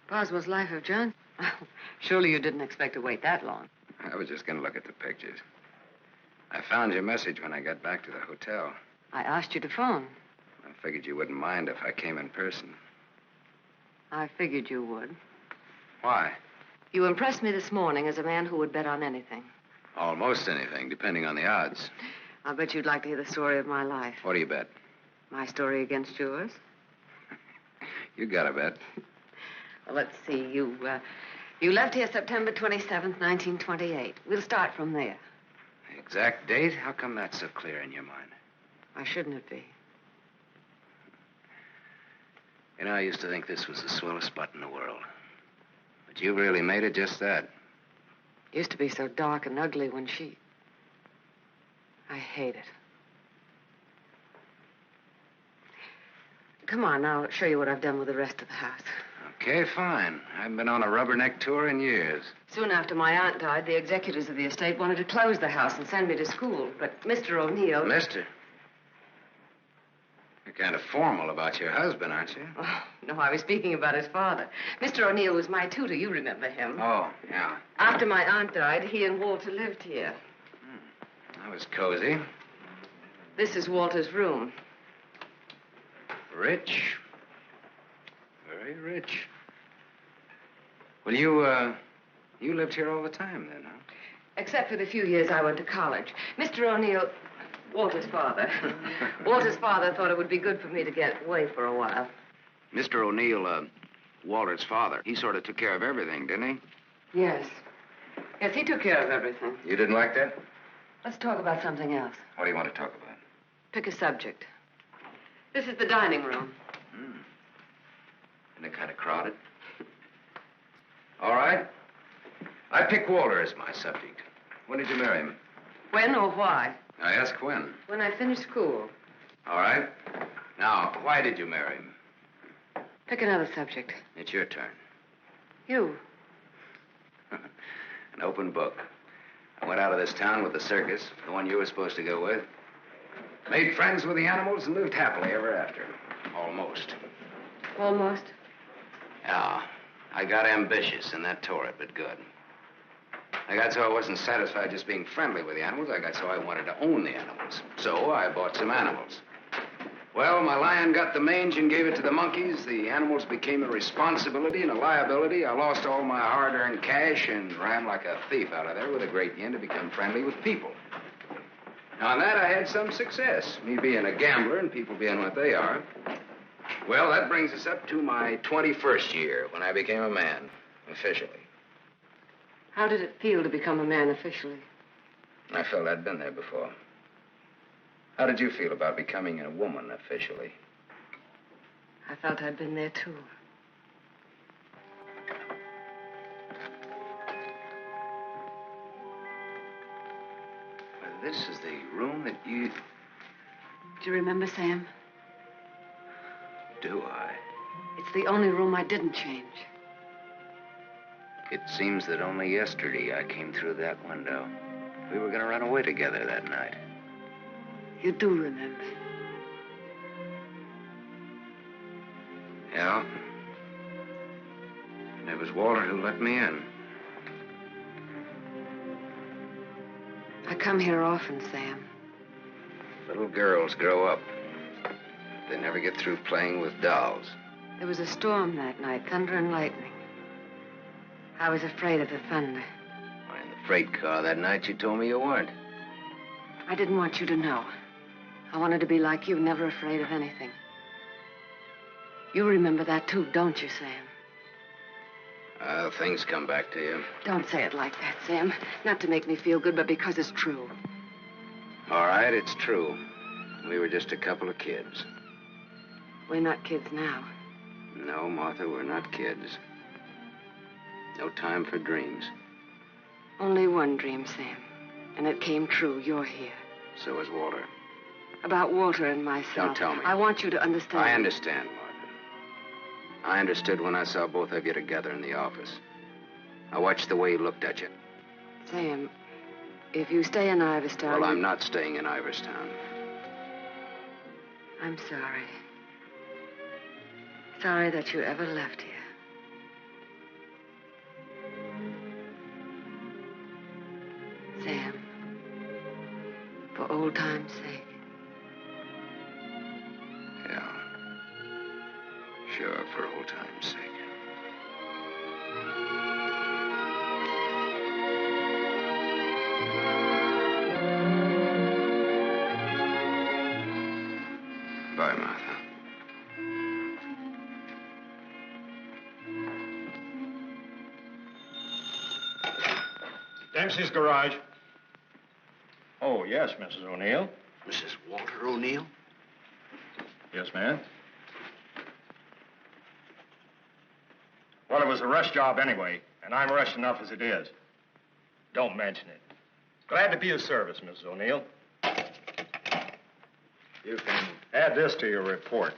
Boswell's Life of John? Surely you didn't expect to wait that long. I was just going to look at the pictures. I found your message when I got back to the hotel. I asked you to phone. I figured you wouldn't mind if I came in person. I figured you would. Why? You impressed me this morning as a man who would bet on anything. Almost anything, depending on the odds. I'll bet you'd like to hear the story of my life. What do you bet? My story against yours. You got a bet. Well, let's see. You left here September 27th, 1928. We'll start from there. The exact date? How come that's so clear in your mind? Why shouldn't it be? You know, I used to think this was the swellest spot in the world. But you really made it just that. It used to be so dark and ugly when she... I hate it. Come on, I'll show you what I've done with the rest of the house. Okay, fine. I haven't been on a rubberneck tour in years. Soon after my aunt died, the executors of the estate wanted to close the house and send me to school. But Mr. O'Neill... Mister? You're kind of formal about your husband, aren't you? Oh, no, I was speaking about his father. Mr. O'Neill was my tutor. You remember him. Oh, yeah. After my aunt died, he and Walter lived here. That was cozy. This is Walter's room. Rich. Very rich. Well, you lived here all the time then, huh? Except for the few years I went to college. Mr. O'Neill, Walter's father. Walter's father thought it would be good for me to get away for a while. Mr. O'Neill, Walter's father, he sort of took care of everything, didn't he? Yes. Yes, he took care of everything. You didn't like that? Let's talk about something else. What do you want to talk about? Pick a subject. This is the dining room. Isn't it kind of crowded? All right. I pick Walter as my subject. When did you marry him? When or why? I ask when. When I finished school. All right. Now, why did you marry him? Pick another subject. It's your turn. You. An open book. I went out of this town with the circus, the one you were supposed to go with. Made friends with the animals and lived happily ever after. Almost. Almost? Yeah. I got ambitious, and that tore it, but good. I got so I wasn't satisfied just being friendly with the animals. I got so I wanted to own the animals. So I bought some animals. Well, my lion got the mange and gave it to the monkeys. The animals became a responsibility and a liability. I lost all my hard-earned cash and ran like a thief out of there with a great yen to become friendly with people. Now, on that, I had some success, me being a gambler and people being what they are. Well, that brings us up to my 21st year, when I became a man, officially. How did it feel to become a man officially? I felt I'd been there before. How did you feel about becoming a woman officially? I felt I'd been there, too. Well, this is the room that you... Do you remember, Sam? Do I? It's It's the only room I didn't change. It seems that only yesterday I came through that window. We were going to run away together that night. You do remember. Yeah. And it was Walter who let me in. I come here often, Sam. Little girls grow up. They never get through playing with dolls. There was a storm that night, thunder and lightning. I was afraid of the thunder. Why, in the freight car that night, you told me you weren't. I didn't want you to know. I wanted to be like you, never afraid of anything. You remember that too, don't you, Sam? Things come back to you. Don't say it like that, Sam. Not to make me feel good, but because it's true. All right, it's true. We were just a couple of kids. We're not kids now. No, Martha, we're not kids. No time for dreams. Only one dream, Sam. And it came true. You're here. So is Walter. About Walter and myself. Don't tell me. I want you to understand. I understand, Martha. I understood when I saw both of you together in the office. I watched the way he looked at you. Sam, if you stay in Iverstown... Well, I'm not staying in Iverstown. I'm sorry. Sorry that you ever left here. Sam, for old time's sake. Yeah. Sure, for old time's sake. Bye, Martha. Dempsey's garage. Oh, yes, Mrs. O'Neill. Mrs. Walter O'Neill? Yes, ma'am. Well, it was a rush job anyway, and I'm rushed enough as it is. Don't mention it. Glad to be of service, Mrs. O'Neill. You can add this to your report.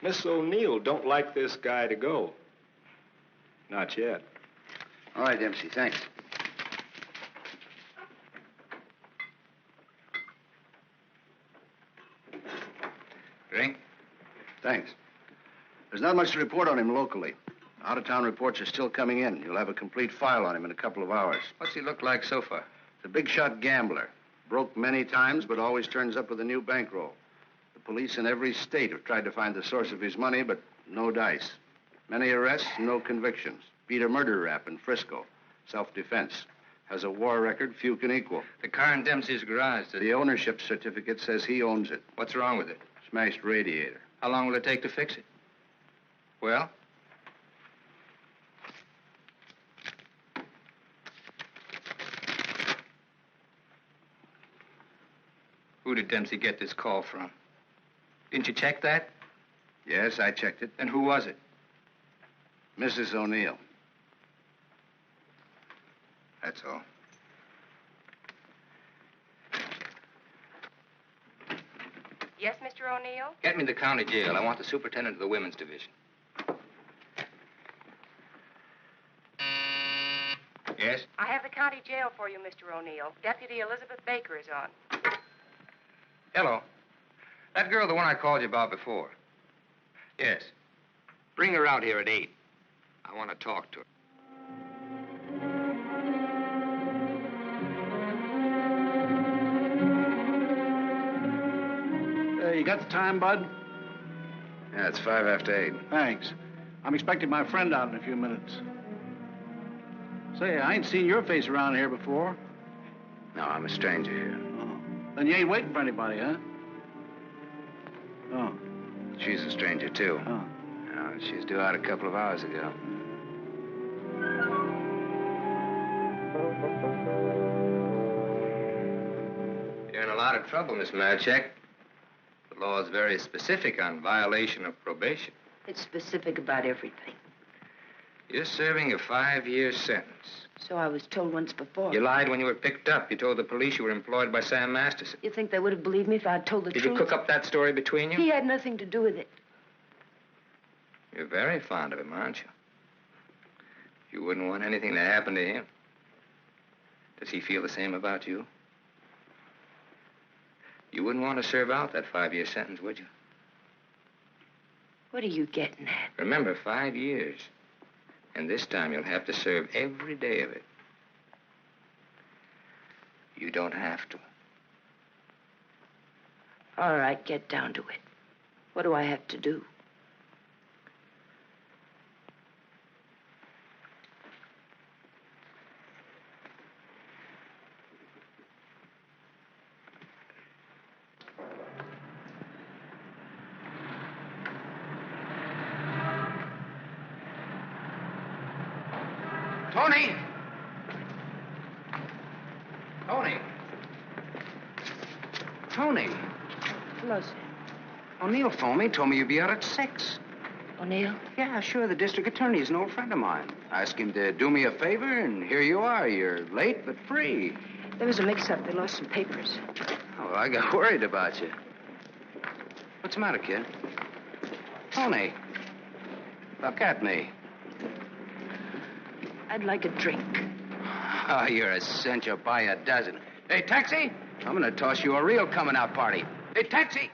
Miss O'Neill don't like this guy to go. Not yet. All right, Dempsey, thanks. Drink? Thanks. There's not much to report on him locally. Out-of-town reports are still coming in. You'll have a complete file on him in a couple of hours. What's he look like so far? He's a big-shot gambler. Broke many times, but always turns up with a new bankroll. The police in every state have tried to find the source of his money, but no dice. Many arrests, no convictions. Beat a murder rap in Frisco. Self-defense. Has a war record few can equal. The car in Dempsey's garage. The ownership certificate says he owns it. What's wrong with it? Smashed radiator. How long will it take to fix it? Well? Who did Dempsey get this call from? Didn't you check that? Yes, I checked it. And who was it? Mrs. O'Neill. That's all. Yes, Mr. O'Neill? Get me the county jail. I want the superintendent of the women's division. Yes? I have the county jail for you, Mr. O'Neill. Deputy Elizabeth Baker is on. Hello. That girl, the one I called you about before. Yes. Bring her out here at 8. I want to talk to her. You got the time, Bud? Yeah, it's 5 after 8. Thanks. I'm expecting my friend out in a few minutes. Say, I ain't seen your face around here before. No, I'm a stranger here. Oh. Then you ain't waiting for anybody, huh? Oh. She's a stranger, too. Oh. She's due out a couple of hours ago. You're in a lot of trouble, Miss Marchek. The law is very specific on violation of probation. It's specific about everything. You're serving a 5-year sentence. So I was told once before. You lied when you were picked up. You told the police you were employed by Sam Masterson. You think they would have believed me if I'd told the truth? Did you cook up that story between you? He had nothing to do with it. You're very fond of him, aren't you? You wouldn't want anything to happen to him. Does he feel the same about you? You wouldn't want to serve out that 5-year sentence, would you? What are you getting at? Remember, 5 years. And this time you'll have to serve every day of it. You don't have to. All right, get down to it. What do I have to do? Tony! Tony! Tony! Hello, sir. O'Neill phoned me, told me you'd be out at 6. O'Neill? Yeah, sure. The district attorney is an old friend of mine. I asked him to do me a favor, and here you are. You're late, but free. There was a mix-up. They lost some papers. Oh, well, I got worried about you. What's the matter, kid? Tony, look at me. I'd like a drink. Oh, you're a cinch. You'll buy a dozen. Hey, taxi! I'm gonna toss you a real coming-out party. Hey, taxi!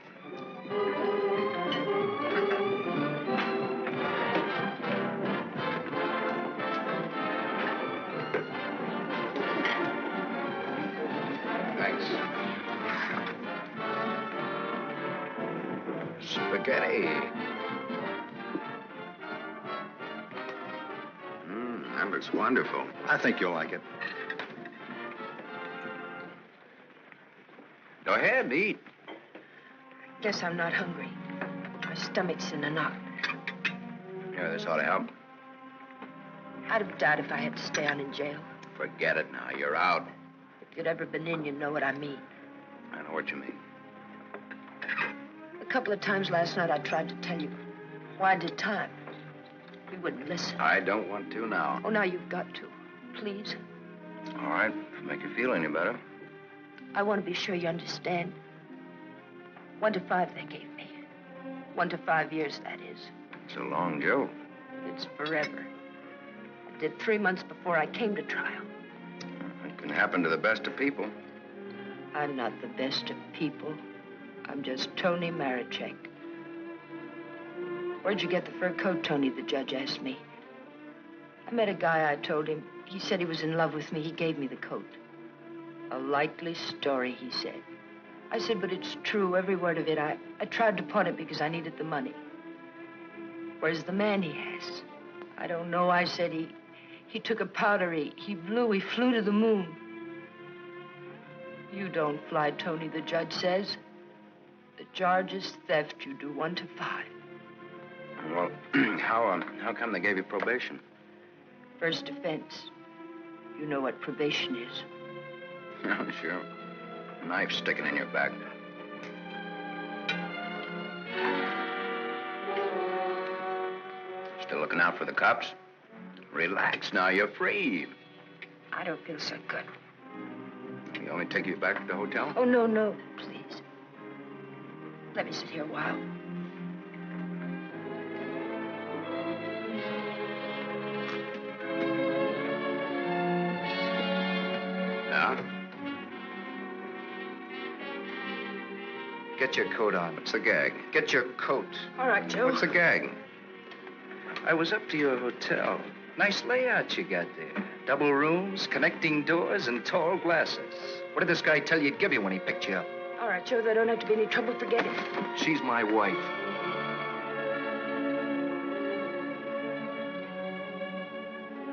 Thanks. Spaghetti. That looks wonderful. I think you'll like it. Go ahead, eat. Guess I'm not hungry. My stomach's in a knot. Here, this ought to help. I'd have died if I had to stay on in jail. Forget it now. You're out. If you'd ever been in, you'd know what I mean. I know what you mean. A couple of times last night I tried to tell you why I did time. You wouldn't listen. I don't want to now. Oh, now you've got to. Please. All right, if it make you feel any better. I want to be sure you understand. 1 to 5 they gave me. 1 to 5 years, that is. It's a long joke. It's forever. I did 3 months before I came to trial. It can happen to the best of people. I'm not the best of people. I'm just Tony Marichek. Where'd you get the fur coat, Tony? The judge asked me. I met a guy, I told him. He said he was in love with me. He gave me the coat. A likely story, he said. I said, but it's true, every word of it. I tried to pawn it because I needed the money. Where's the man he has? I don't know, I said. He took a powder, he flew to the moon. You don't fly, Tony, the judge says. The charge is theft. You do 1 to 5. Well, how come they gave you probation? First offense. You know what probation is. Oh, sure. A knife sticking in your back. Still looking out for the cops? Relax now, you're free. I don't feel so good. You want me to take you back to the hotel? Oh, no, please. Let me sit here a while. Now? Get your coat on. What's the gag? Get your coat. All right, Joe. What's the gag? I was up to your hotel. Nice layout you got there. Double rooms, connecting doors, and tall glasses. What did this guy tell you he'd give you when he picked you up? All right, Joe, there don't have to be any trouble. Forget it. She's my wife.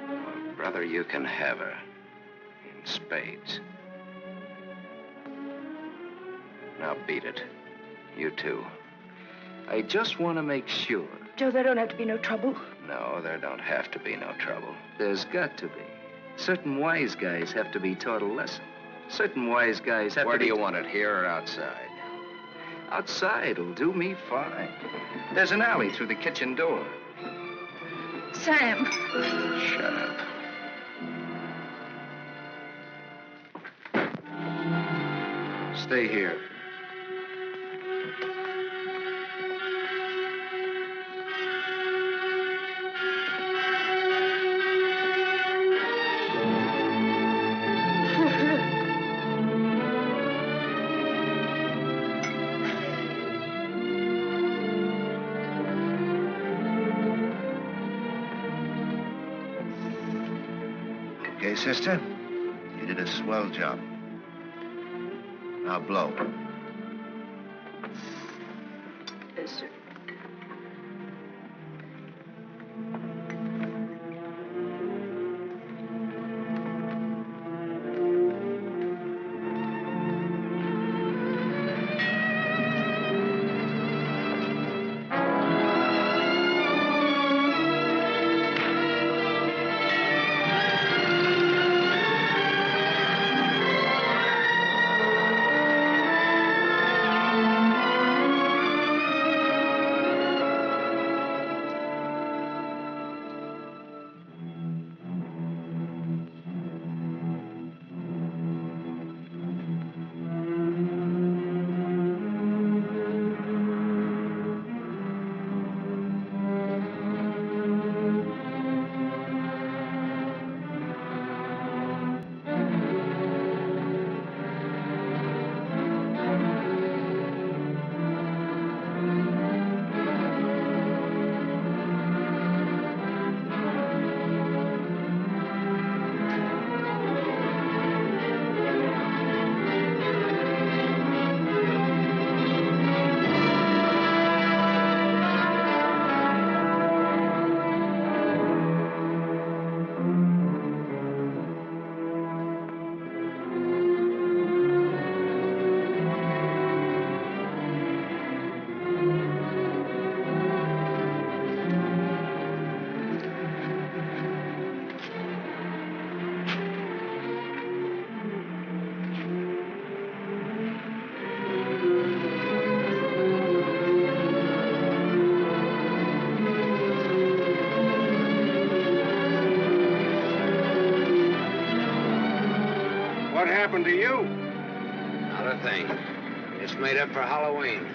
Well, brother, you can have her. In spades. Now beat it. You too. I just want to make sure. Joe, there don't have to be no trouble. No, there don't have to be no trouble. There's got to be. Certain wise guys have to be taught a lesson. Certain wise guys have to be... Where do you want it, here or outside? Outside'll do me fine. There's an alley through the kitchen door. Sam. Shut up. Stay here. Okay, sister? You did a swell job. Now blow. Yes, sir. What happened to you? Not a thing. It's made up for Halloween.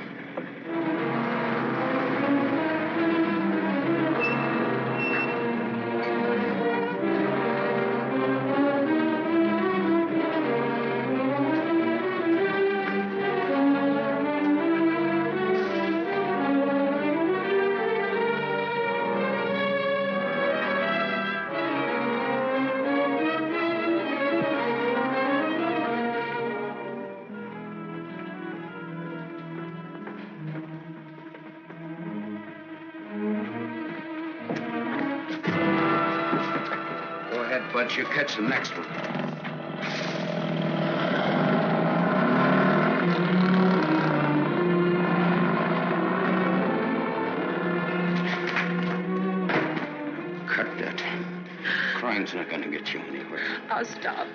Go ahead, Bud. You catch the next one. Cut that. Crime's not gonna get you anywhere. I'll stop.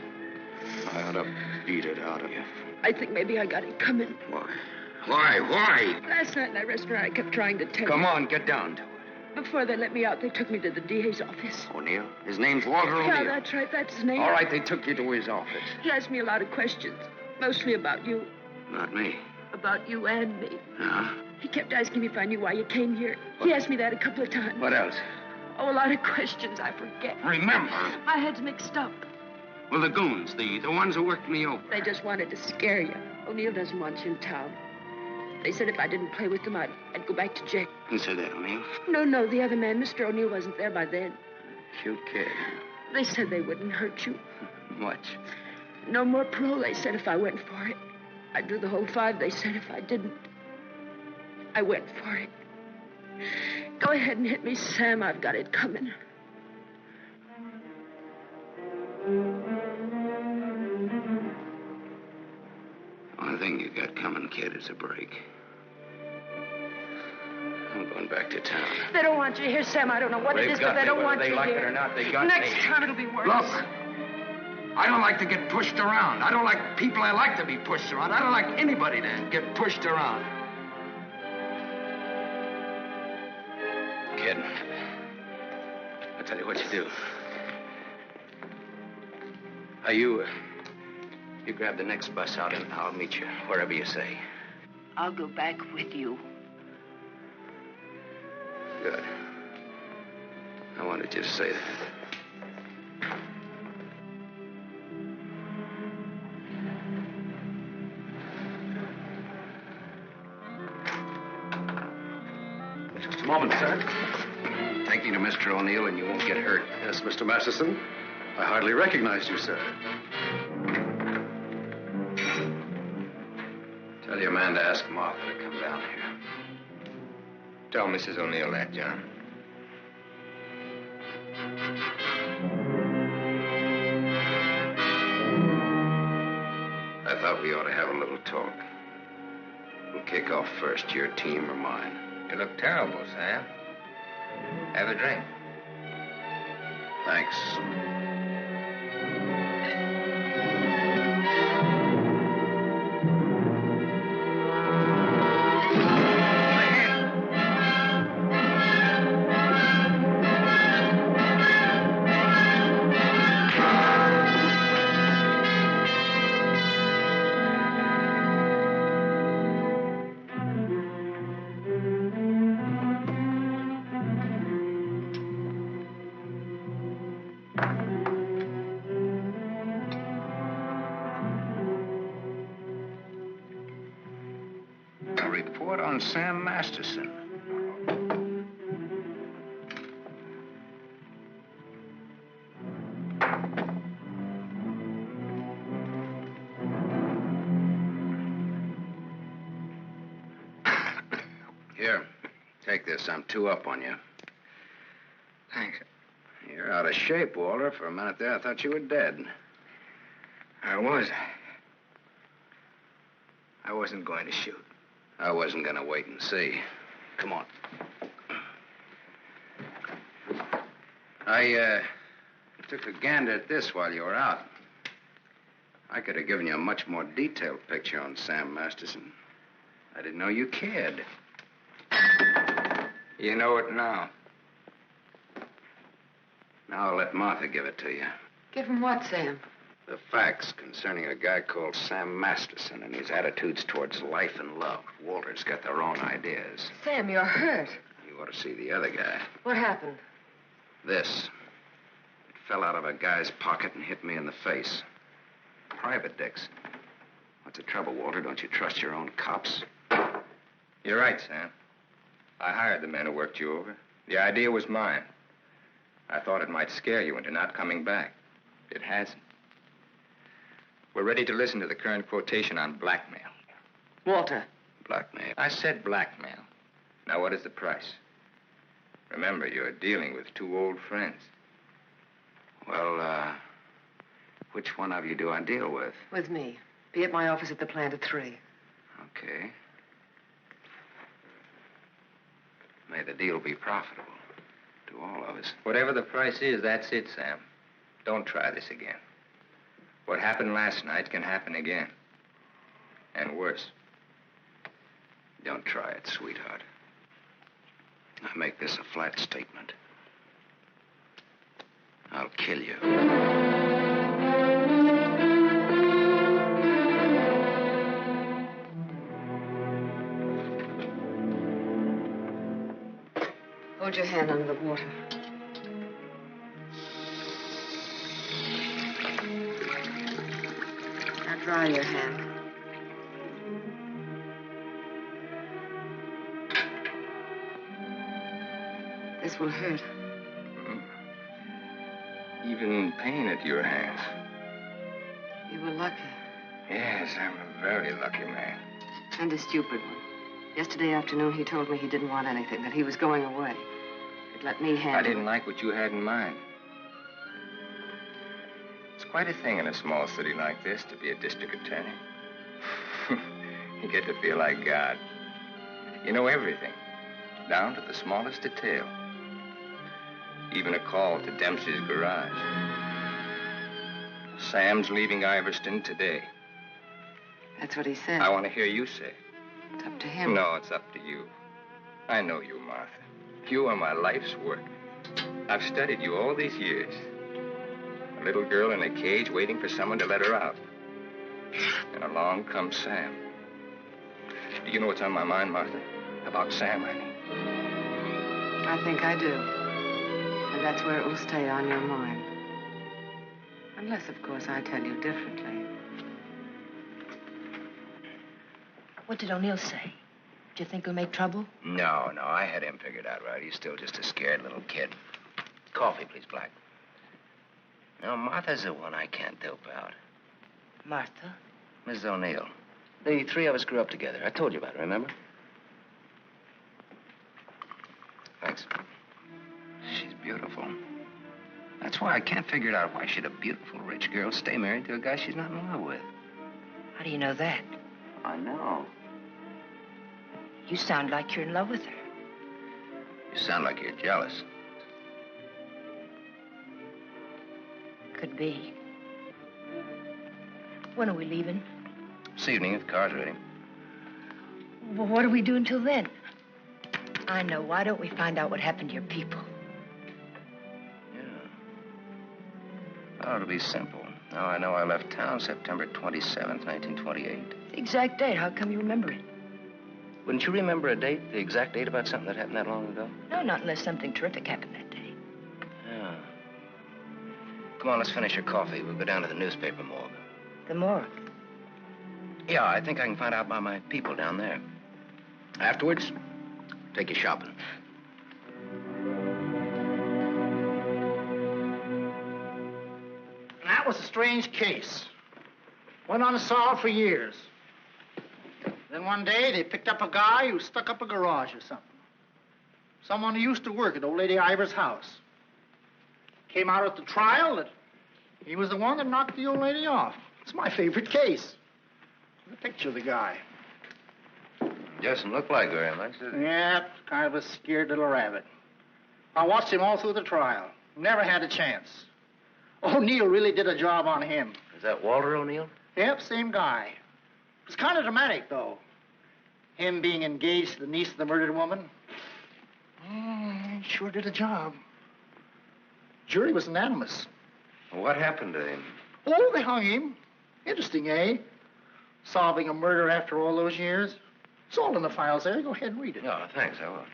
I ought to beat it out of you. I think maybe I got it coming. Why? Why? Last night in that restaurant, I kept trying to tell Come you. on, get down to it. Before they let me out, they took me to the DA's office. O'Neill? His name's Walter O'Neill. Yeah, that's right. That's his name. All right, they took you to his office. He asked me a lot of questions, mostly about you. Not me. About you and me. Huh? He kept asking me if I knew why you came here. He asked me that a couple of times. What else? Oh, a lot of questions I forget. Remember. My head's mixed up. Well, the goons, the ones who worked me over. They just wanted to scare you. O'Neill doesn't want you in town. They said if I didn't play with them, I'd go back to jail. Who said that, O'Neill? No, the other man, Mr. O'Neill, wasn't there by then. Cute kid. They said they wouldn't hurt you. Much. No more parole, they said, if I went for it. I'd do the whole 5, they said, if I didn't. I went for it. Go ahead and hit me, Sam. I've got it coming. One thing you got coming, kid, is a break. I'm going back to town. They don't want you here, Sam. I don't know what it is, but they don't want you here. Whether they like it or not, they got Next me. time it'll be worse. Look, I don't like to get pushed around. I don't like people I like to be pushed around. I don't like anybody to get pushed around. Kid, I'll tell you what you do. You grab the next bus out and I'll meet you wherever you say. I'll go back with you. Good. I wanted you to say that. Just a moment, sir. Take you to Mr. O'Neill and you won't get hurt. Yes, Mr. Masterson. I hardly recognized you, sir. Tell your man to ask Martha to come down here. Tell Mrs. O'Neill that, John. I thought we ought to have a little talk. We'll kick off first, your team or mine. You look terrible, Sam. Have a drink. Thanks. Report on Sam Masterson. Here, take this. I'm 2 up on you. Thanks. You're out of shape, Walter. For a minute there, I thought you were dead. I was. I wasn't going to shoot. I wasn't going to wait and see. Come on. I took a gander at this while you were out. I could have given you a much more detailed picture on Sam Masterson. I didn't know you cared. You know it now. Now I'll let Martha give it to you. Give him what, Sam? The facts concerning a guy called Sam Masterson and his attitudes towards life and love. Walter's got their own ideas. Sam, you're hurt. You ought to see the other guy. What happened? This. It fell out of a guy's pocket and hit me in the face. Private dicks. What's the trouble, Walter? Don't you trust your own cops? You're right, Sam. I hired the men who worked you over. The idea was mine. I thought it might scare you into not coming back. It hasn't. We're ready to listen to the current quotation on blackmail. Walter. Blackmail? I said blackmail. Now, what is the price? Remember, you're dealing with 2 old friends. Well, which one of you do I deal with? With me. Be at my office at the plant at 3. Okay. May the deal be profitable to all of us. Whatever the price is, that's it, Sam. Don't try this again. What happened last night can happen again. And worse. Don't try it, sweetheart. I make this a flat statement. I'll kill you. Hold your hand under the water. Now dry your hand. This will hurt. Even in pain at your hands. You were lucky. Yes, I'm a very lucky man. And a stupid one. Yesterday afternoon, he told me he didn't want anything, that he was going away. He'd let me handle it. I didn't like what you had in mind. It's quite a thing in a small city like this to be a district attorney. You get to feel like God. You know everything, down to the smallest detail. Even a call to Dempsey's garage. Sam's leaving Iverston today. That's what he said. I want to hear you say it. It's up to him. No, it's up to you. I know you, Martha. You are my life's work. I've studied you all these years. A little girl in a cage waiting for someone to let her out. And along comes Sam. Do you know what's on my mind, Martha? About Sam, I mean. I think I do. And that's where it will stay on your mind. Unless, of course, I tell you differently. What did O'Neill say? Do you think we'll make trouble? No, I had him figured out right. He's still just a scared little kid. Coffee, please, Black. No, Martha's the one I can't dope out. Martha? Mrs. O'Neill. The three of us grew up together. I told you about it, remember? Thanks. She's beautiful. That's why I can't figure it out why should a beautiful rich girl stay married to a guy she's not in love with. How do you know that? I know. You sound like you're in love with her. You sound like you're jealous. Could be. When are we leaving? This evening, if the car's ready. Well, what do we do until then? I know. Why don't we find out what happened to your people? Oh, it'll be simple. Now I know I left town September 27th, 1928. The exact date. How come you remember it? Wouldn't you remember a date, the exact date about something that happened that long ago? No, not unless something terrific happened that day. Yeah. Come on, let's finish your coffee. We'll go down to the newspaper morgue. The morgue? Yeah, I think I can find out about my people down there. Afterwards, take you shopping. That was a strange case. Went unsolved for years. Then one day, they picked up a guy who stuck up a garage or something. Someone who used to work at old lady Ivers' house. Came out at the trial that he was the one that knocked the old lady off. It's my favorite case. The picture of the guy. Doesn't look like very much, does it? Yeah, kind of a scared little rabbit. I watched him all through the trial. Never had a chance. O'Neill really did a job on him. Is that Walter O'Neill? Yep, same guy. It was kind of dramatic, though. Him being engaged to the niece of the murdered woman. He sure did a job. Jury was unanimous. What happened to him? Oh, they hung him. Interesting, eh? Solving a murder after all those years. It's all in the files there. Go ahead and read it. No, thanks, I will.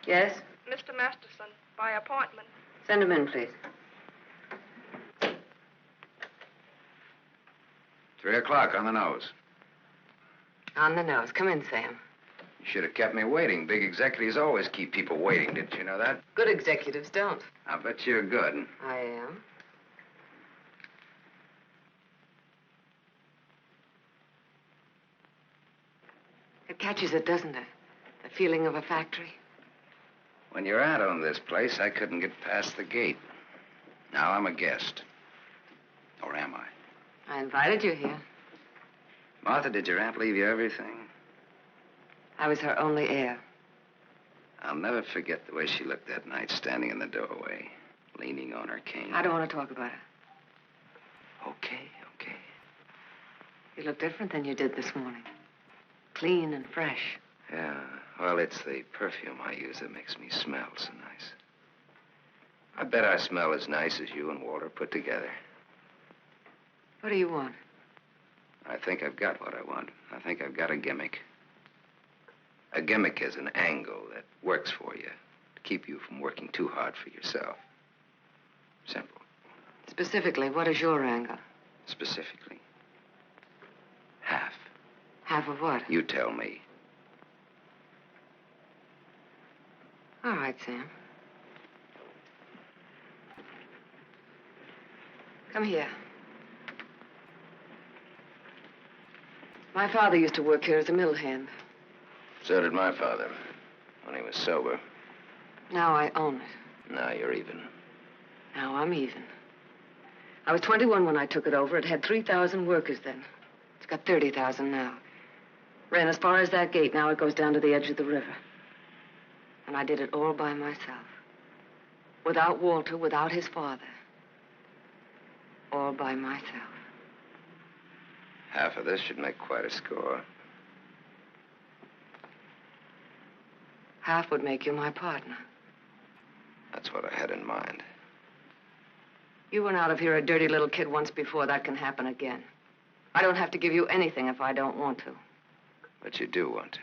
Yes? Mr. Masterson, by appointment. Send him in, please. 3 o'clock on the nose. On the nose. Come in, Sam. You should have kept me waiting. Big executives always keep people waiting. Didn't you know that? Good executives don't. I bet you're good. I am. It catches it, doesn't it? The feeling of a factory. When your aunt owned this place, I couldn't get past the gate. Now I'm a guest. Or am I? I invited you here. Martha, did your aunt leave you everything? I was her only heir. I'll never forget the way she looked that night, standing in the doorway, leaning on her cane. I don't want to talk about her. Okay. You look different than you did this morning. Clean and fresh. Yeah, well, it's the perfume I use that makes me smell so nice. I bet I smell as nice as you and Walter put together. What do you want? I think I've got what I want. I think I've got a gimmick. A gimmick is an angle that works for you to keep you from working too hard for yourself. Simple. Specifically, what is your angle? Specifically, half. Half of what? You tell me. All right, Sam. Come here. My father used to work here as a mill hand. So did my father, when he was sober. Now I own it. Now you're even. Now I'm even. I was 21 when I took it over. It had 3,000 workers then. It's got 30,000 now. Ran as far as that gate. Now it goes down to the edge of the river. And I did it all by myself. Without Walter, without his father. All by myself. Half of this should make quite a score. Half would make you my partner. That's what I had in mind. You went out of here a dirty little kid once before. That can happen again. I don't have to give you anything if I don't want to. But you do want to.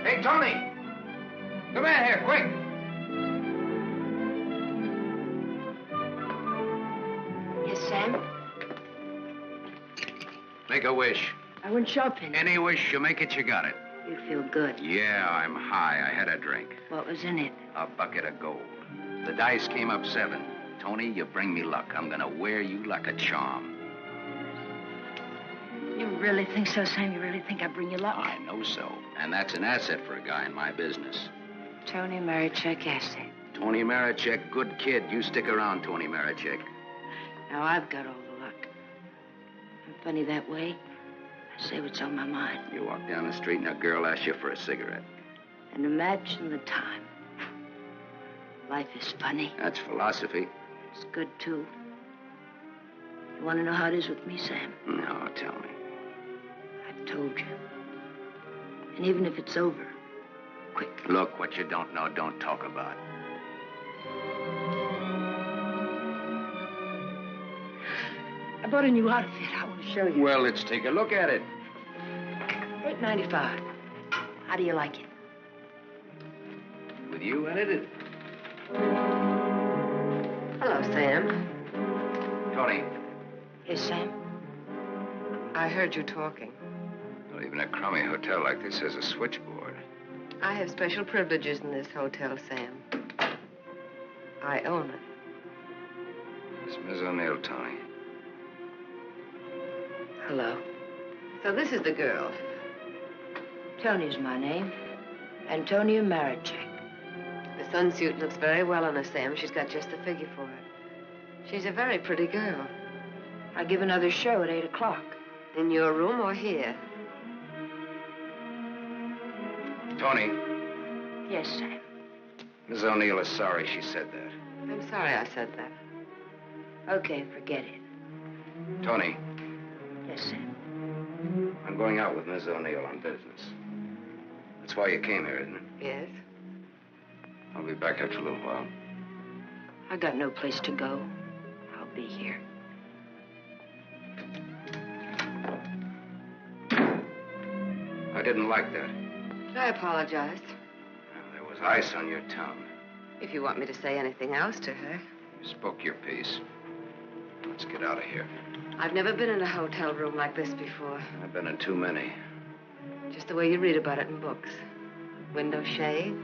Hey, Tony! Come in here, quick! Make a wish. I went shopping. Any wish, you make it, you got it. You feel good. Yeah, I'm high. I had a drink. What was in it? A bucket of gold. The dice came up 7. Tony, you bring me luck. I'm gonna wear you like a charm. You really think so, Sam? You really think I bring you luck? I know so. And that's an asset for a guy in my business. Tony Marichek asset. Tony Marichek, good kid. You stick around, Tony Marichek. Now I've got all the luck. I'm funny that way. I say what's on my mind. You walk down the street and a girl asks you for a cigarette. And imagine the time. Life is funny. That's philosophy. It's good, too. You want to know how it is with me, Sam? No, tell me. I've told you. And even if it's over, quick. Look, what you don't know, don't talk about. I bought a new outfit. I want to show you. Well, let's take a look at it. $8.95. How do you like it? With you in it? Hello, Sam. Tony. Yes, Sam? I heard you talking. Well, even a crummy hotel like this has a switchboard. I have special privileges in this hotel, Sam. I own it. It's Miss O'Neill, Tony. Hello. So this is the girl. Tony's my name. Antonia Marichek. The sunsuit looks very well on her, Sam. She's got just the figure for it. She's a very pretty girl. I give another show at 8 o'clock. In your room or here? Tony, Yes, Sam. Miss O'Neill is sorry she said that. I'm sorry I said that. Okay, forget it. Tony, Yes, Sam. I'm going out with Miss O'Neill on business. That's why you came here, isn't it? Yes? I'll be back after a little while. I got no place to go. I'll be here. I didn't like that. I apologize. There was ice on your tongue. If you want me to say anything else to her. You spoke your piece. Let's get out of here. I've never been in a hotel room like this before. I've been in too many. Just the way you read about it in books. Window shade,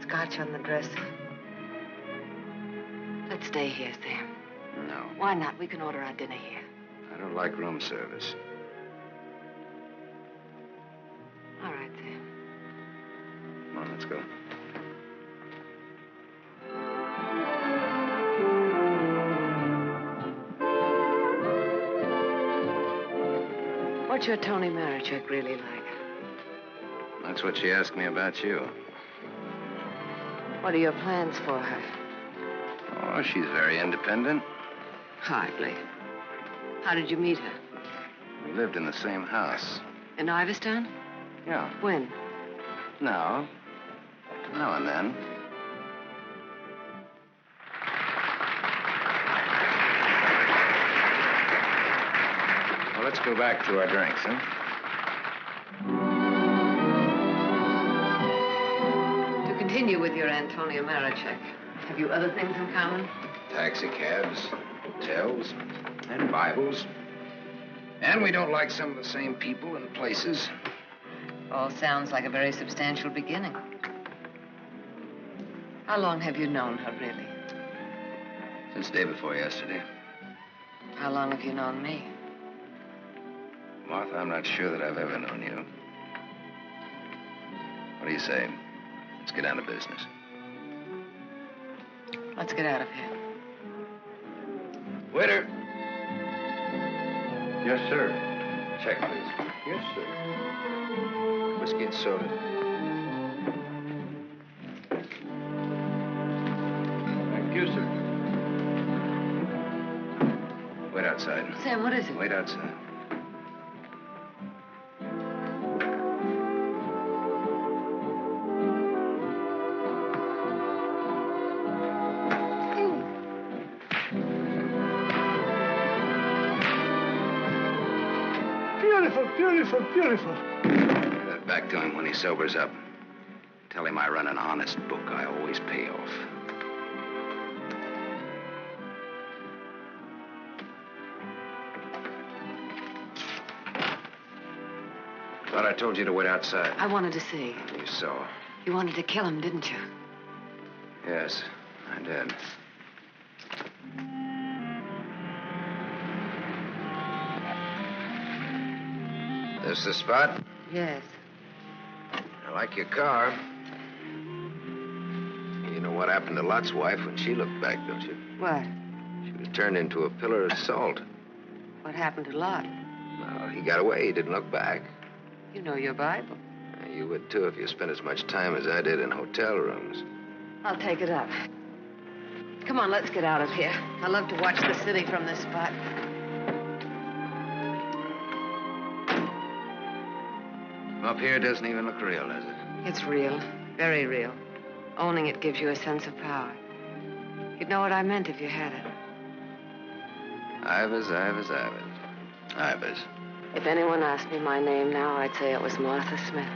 scotch on the dresser. Let's stay here, Sam. No. Why not? We can order our dinner here. I don't like room service. All right, Sam. Come on, let's go. What's your Tony Marichek really like? That's what she asked me about you. What are your plans for her? Oh, she's very independent. Hardly. How did you meet her? We lived in the same house. In Iverstown? Yeah. When? Now and then. Well, let's go back to our drinks, huh? To continue with your Antonia Marichek, have you other things in common? Taxi cabs, hotels, and Bibles. And we don't like some of the same people and places. All sounds like a very substantial beginning. How long have you known her, really? Since day before yesterday. How long have you known me? Martha, I'm not sure that I've ever known you. What do you say? Let's get down to business. Let's get out of here. Waiter. Yes, sir. Check, please. Yes, sir. Whiskey and soda. Thank you, sir. Wait outside. Sam, what is it? Wait outside. Beautiful, beautiful. Give that back to him when he sobers up. Tell him I run an honest book. I always pay off. Thought I told you to wait outside. I wanted to see. You saw. You wanted to kill him, didn't you? Yes, I did. This the spot? Yes. I like your car. You know what happened to Lot's wife when she looked back, don't you? What? She was turned into a pillar of salt. What happened to Lot? Well, he got away. He didn't look back. You know your Bible. You would, too, if you spent as much time as I did in hotel rooms. I'll take it up. Come on, let's get out of here. I love to watch the city from this spot. Up here doesn't even look real, does it? It's real. Very real. Owning it gives you a sense of power. You'd know what I meant if you had it. Ivers. If anyone asked me my name now, I'd say it was Martha Smith.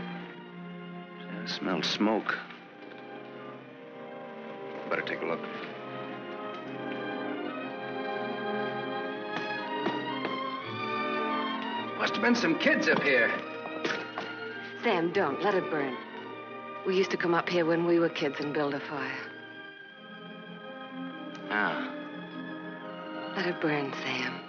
I smelled smoke. Better take a look. Must have been some kids up here. Sam, don't. Let it burn. We used to come up here when we were kids and build a fire. Ah. Let it burn, Sam.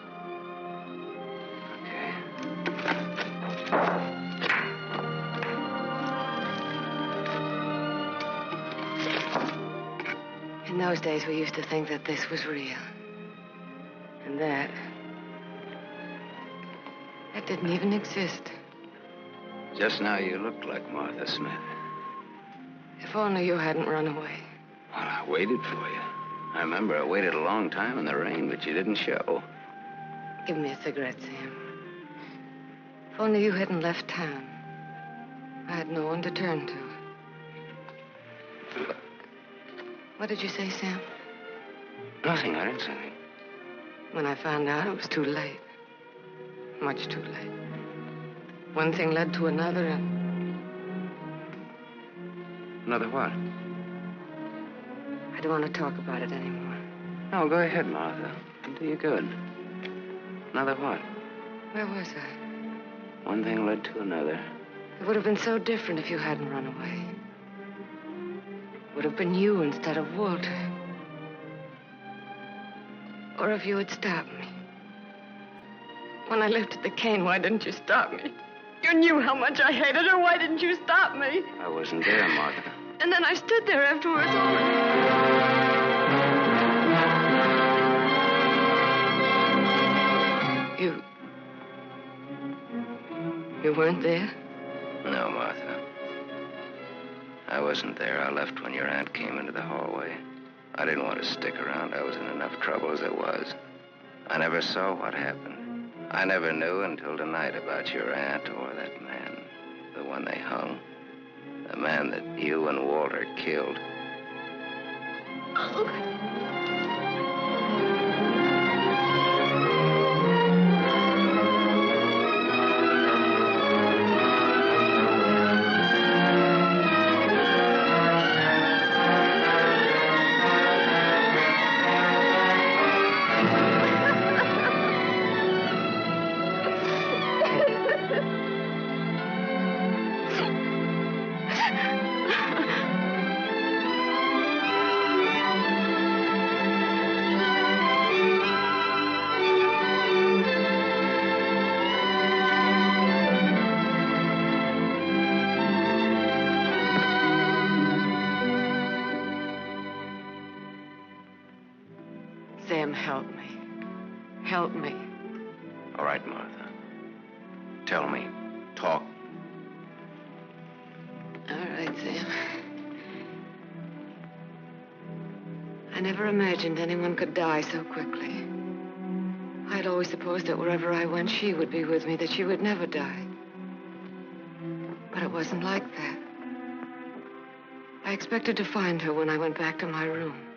In those days, we used to think that this was real. And that didn't even exist. Just now you looked like Martha Smith. If only you hadn't run away. Well, I waited for you. I remember I waited a long time in the rain, but you didn't show. Give me a cigarette, Sam. If only you hadn't left town. I had no one to turn to. What did you say, Sam? Nothing. I didn't say anything. When I found out, it was too late. Much too late. One thing led to another, and... Another what? I don't want to talk about it anymore. No, go ahead, Martha. It'll do you good. Another what? Where was I? One thing led to another. It would have been so different if you hadn't run away. It would have been you instead of Walter. Or if you had stopped me. When I lifted the cane, why didn't you stop me? You knew how much I hated her. Why didn't you stop me? I wasn't there, Martha. And then I stood there afterwards. You weren't there? No, Martha. I wasn't there. I left when your aunt came into the hallway. I didn't want to stick around. I was in enough trouble as it was. I never saw what happened. I never knew until tonight about your aunt or that man, the one they hung. The man that you and Walter killed. Sam, help me. Help me. All right, Martha. Tell me. Talk. All right, Sam. I never imagined anyone could die so quickly. I'd always supposed that wherever I went, she would be with me, that she would never die. But it wasn't like that. I expected to find her when I went back to my room.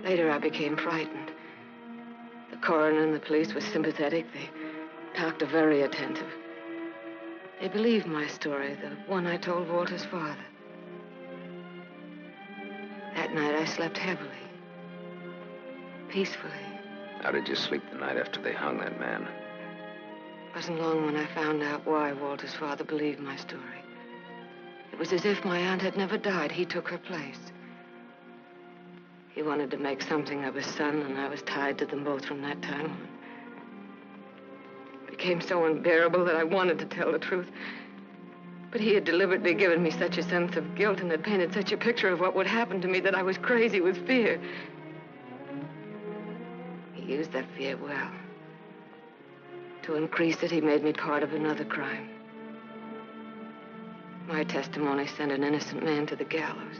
Later, I became frightened. The coroner and the police were sympathetic. They talked very attentive. They believed my story, the one I told Walter's father. That night, I slept heavily, peacefully. How did you sleep the night after they hung that man? wasn't long when I found out why Walter's father believed my story. It was as if my aunt had never died. He took her place. He wanted to make something of his son, and I was tied to them both from that time on. It became so unbearable that I wanted to tell the truth. But he had deliberately given me such a sense of guilt and had painted such a picture of what would happen to me that I was crazy with fear. He used that fear well. To increase it, he made me part of another crime. My testimony sent an innocent man to the gallows.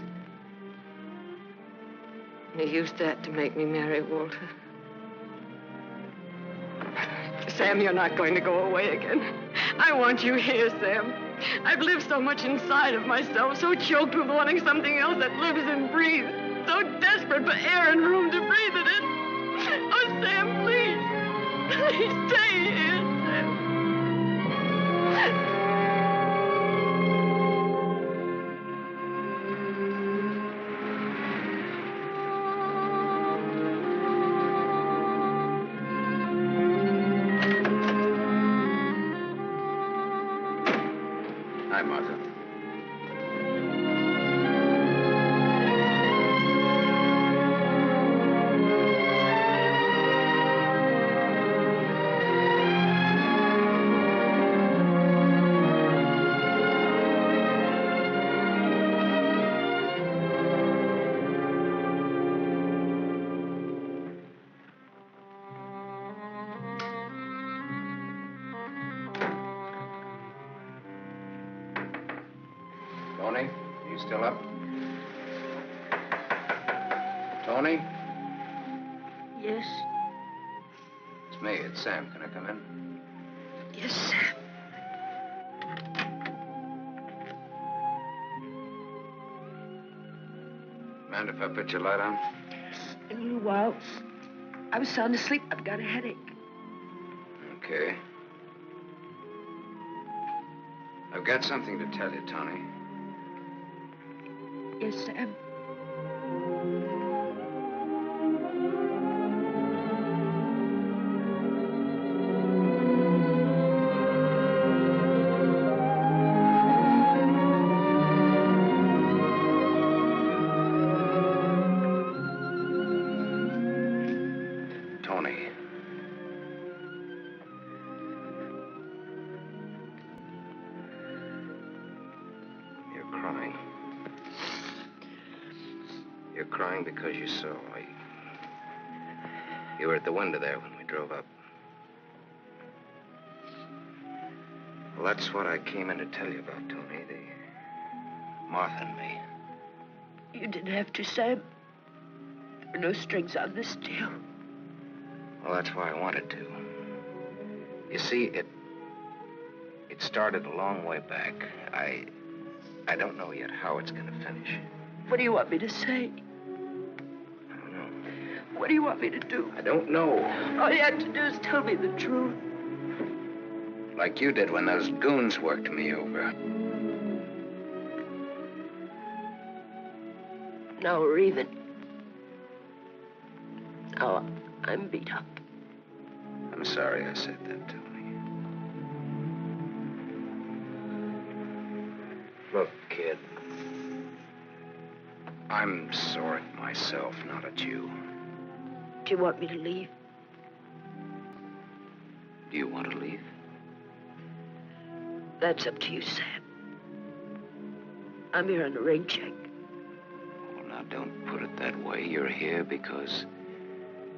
And he used that to make me marry Walter. Sam, you're not going to go away again. I want you here, Sam. I've lived so much inside of myself, so choked with wanting something else that lives and breathes, so desperate for air and room to breathe in it. Oh, Sam, please. Please stay here, Sam. Hi, Martha. Tony, are you still up? Tony? Yes? It's me. It's Sam. Can I come in? Yes, Sam. Mind if I put your light on? In a little while. I was sound asleep. I've got a headache. Okay. I've got something to tell you, Tony. Yes, Sam. Tony. You're crying. You're crying because you saw. You were at the window there when we drove up. Well, that's what I came in to tell you about, Tony. Martha and me. You didn't have to, Sam. There are no strings on this deal. Well, that's why I wanted to. You see, it started a long way back. I don't know yet how it's gonna finish. What do you want me to say? I don't know. What do you want me to do? I don't know. All you have to do is tell me the truth. Like you did when those goons worked me over. Now we're even. Now I'm beat up. I'm sorry I said that, Tony. Look, kid. I'm sore at myself, not at you. Do you want me to leave? Do you want to leave? That's up to you, Sam. I'm here on a rain check. Well, now, don't put it that way. You're here because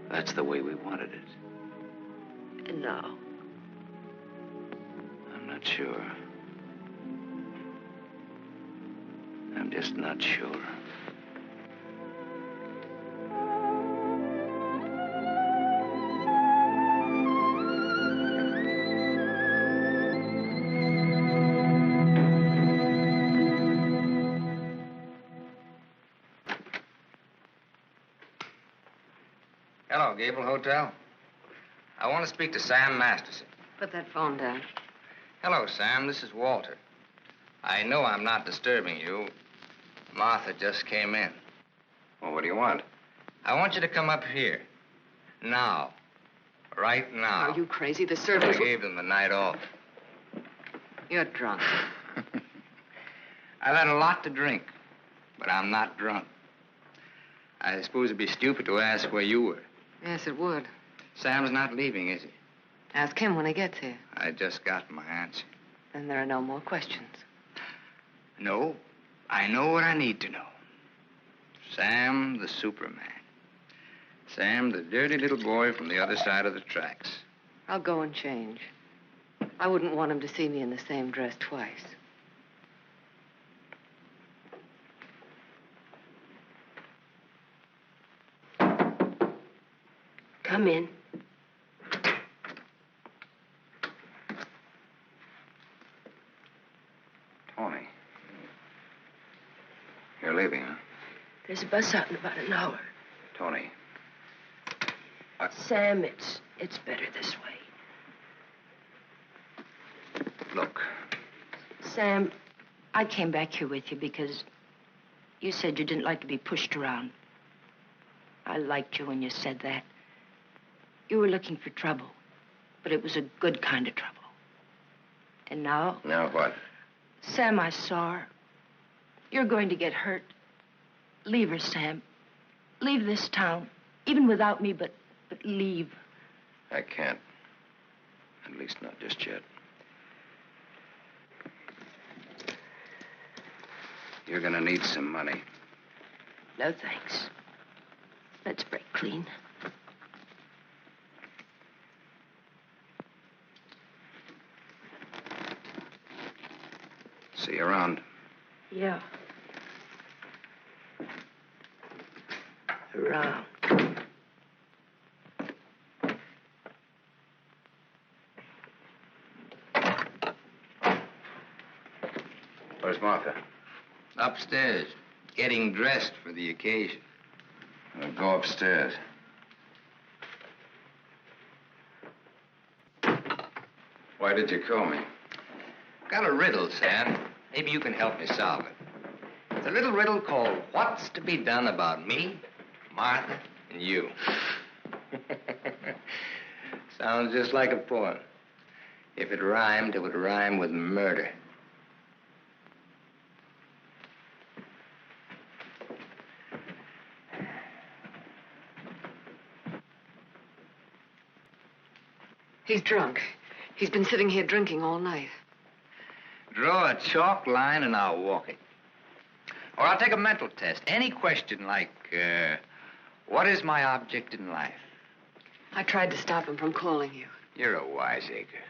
that's the way we wanted it. And now? I'm not sure. I'm just not sure. Hello, Gable Hotel. I want to speak to Sam Masterson. Put that phone down. Hello, Sam. This is Walter. I know I'm not disturbing you. Martha just came in. Well, what do you want? I want you to come up here. Now. Right now. Are you crazy? The I servants... gave them the night off. You're drunk. I've had a lot to drink, but I'm not drunk. I suppose it'd be stupid to ask where you were. Yes, it would. Sam's not leaving, is he? Ask him when he gets here. I just got my answer. Then there are no more questions. No, I know what I need to know. Sam, the Superman. Sam, the dirty little boy from the other side of the tracks. I'll go and change. I wouldn't want him to see me in the same dress twice. Come in. Tony. You're leaving, huh? There's a bus out in about an hour. Tony. Sam, it's better this way. Look. Sam, I came back here with you because you said you didn't like to be pushed around. I liked you when you said that. You were looking for trouble, but it was a good kind of trouble. And now... Now what? Sam, I saw her. You're going to get hurt. Leave her, Sam. Leave this town. Even without me, but leave. I can't. At least not just yet. You're gonna need some money. No, thanks. Let's break clean. See you around. Yeah. Around. Where's Martha? Upstairs, getting dressed for the occasion. Well, go upstairs. Why did you call me? Got a riddle, Sam. Maybe you can help me solve it. It's a little riddle called What's to Be Done About Me, Martha, and You. Sounds just like a poem. If it rhymed, it would rhyme with murder. He's drunk. He's been sitting here drinking all night. Draw a chalk line and I'll walk it. Or I'll take a mental test. Any question like, what is my object in life? I tried to stop him from calling you. You're a wiseacre.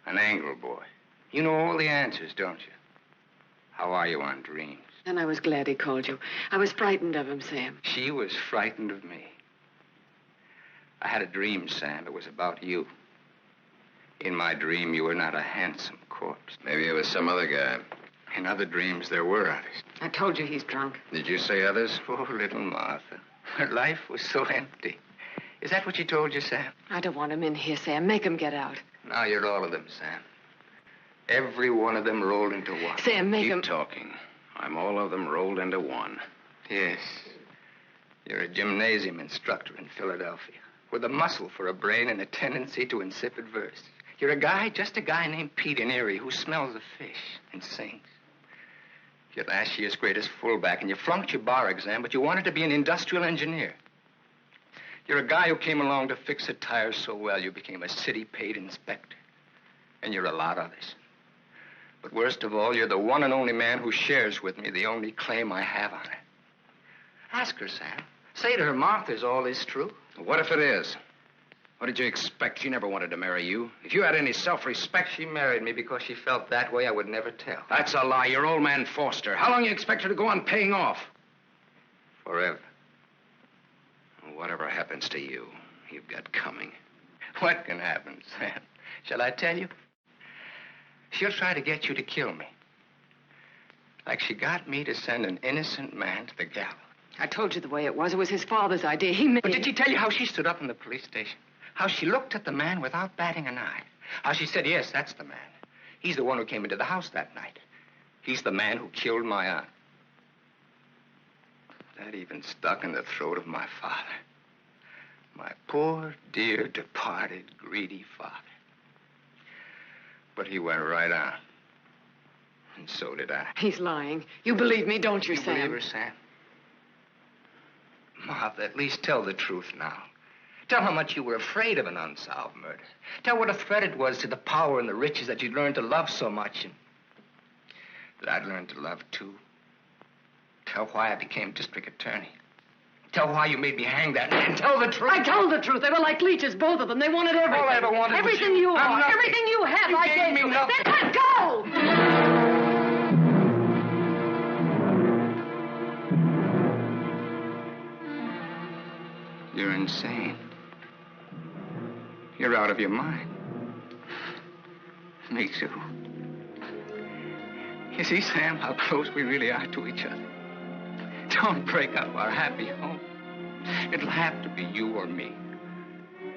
An angle boy. You know all the answers, don't you? How are you on dreams? And I was glad he called you. I was frightened of him, Sam. She was frightened of me. I had a dream, Sam. It was about you. In my dream, you were not a handsome corpse. Maybe it was some other guy. In other dreams, there were others. I told you he's drunk. Did you say others? Poor little Martha. Her life was so empty. Is that what she told you, Sam? I don't want him in here, Sam. Make him get out. Now you're all of them, Sam. Every one of them rolled into one. Sam, make him... Keep talking. I'm all of them rolled into one. Yes. You're a gymnasium instructor in Philadelphia with a muscle for a brain and a tendency to insipid verse. You're a guy, just a guy named Pete in Erie who smells of fish and sings. You're last year's greatest fullback, and you flunked your bar exam, but you wanted to be an industrial engineer. You're a guy who came along to fix a tire so well you became a city-paid inspector. And you're a lot others. But worst of all, you're the one and only man who shares with me the only claim I have on her. Ask her, Sam. Say to her, Martha, is all this true? What if it is? What did you expect? She never wanted to marry you. If you had any self-respect... She married me because she felt that way I would never tell. That's a lie. Your old man forced her. How long do you expect her to go on paying off? Forever. Whatever happens to you, you've got coming. What can happen, Sam? Shall I tell you? She'll try to get you to kill me. Like she got me to send an innocent man to the gallows. I told you the way it was. It was his father's idea. He made... But did she tell you how she stood up in the police station? How she looked at the man without batting an eye? How she said, yes, that's the man. He's the one who came into the house that night. He's the man who killed my aunt. That even stuck in the throat of my father. My poor, dear, departed, greedy father. But he went right on. And so did I. He's lying. You believe me, don't you, You Sam? believe her, Sam? Martha, at least tell the truth now. Tell how much you were afraid of an unsolved murder. Tell what a threat it was to the power and the riches that you'd learned to love so much and that I'd learned to love, too. Tell why I became district attorney. Tell why you made me hang that man. Tell the truth. I told the truth. They were like leeches, both of them. They wanted everything. All I ever wanted was everything you. you I'm are. nothing. Everything you have, You I gave gave me you. nothing. Then let go! You're insane. You're out of your mind. Me too. You see, Sam, how close we really are to each other. Don't break up our happy home. It'll have to be you or me.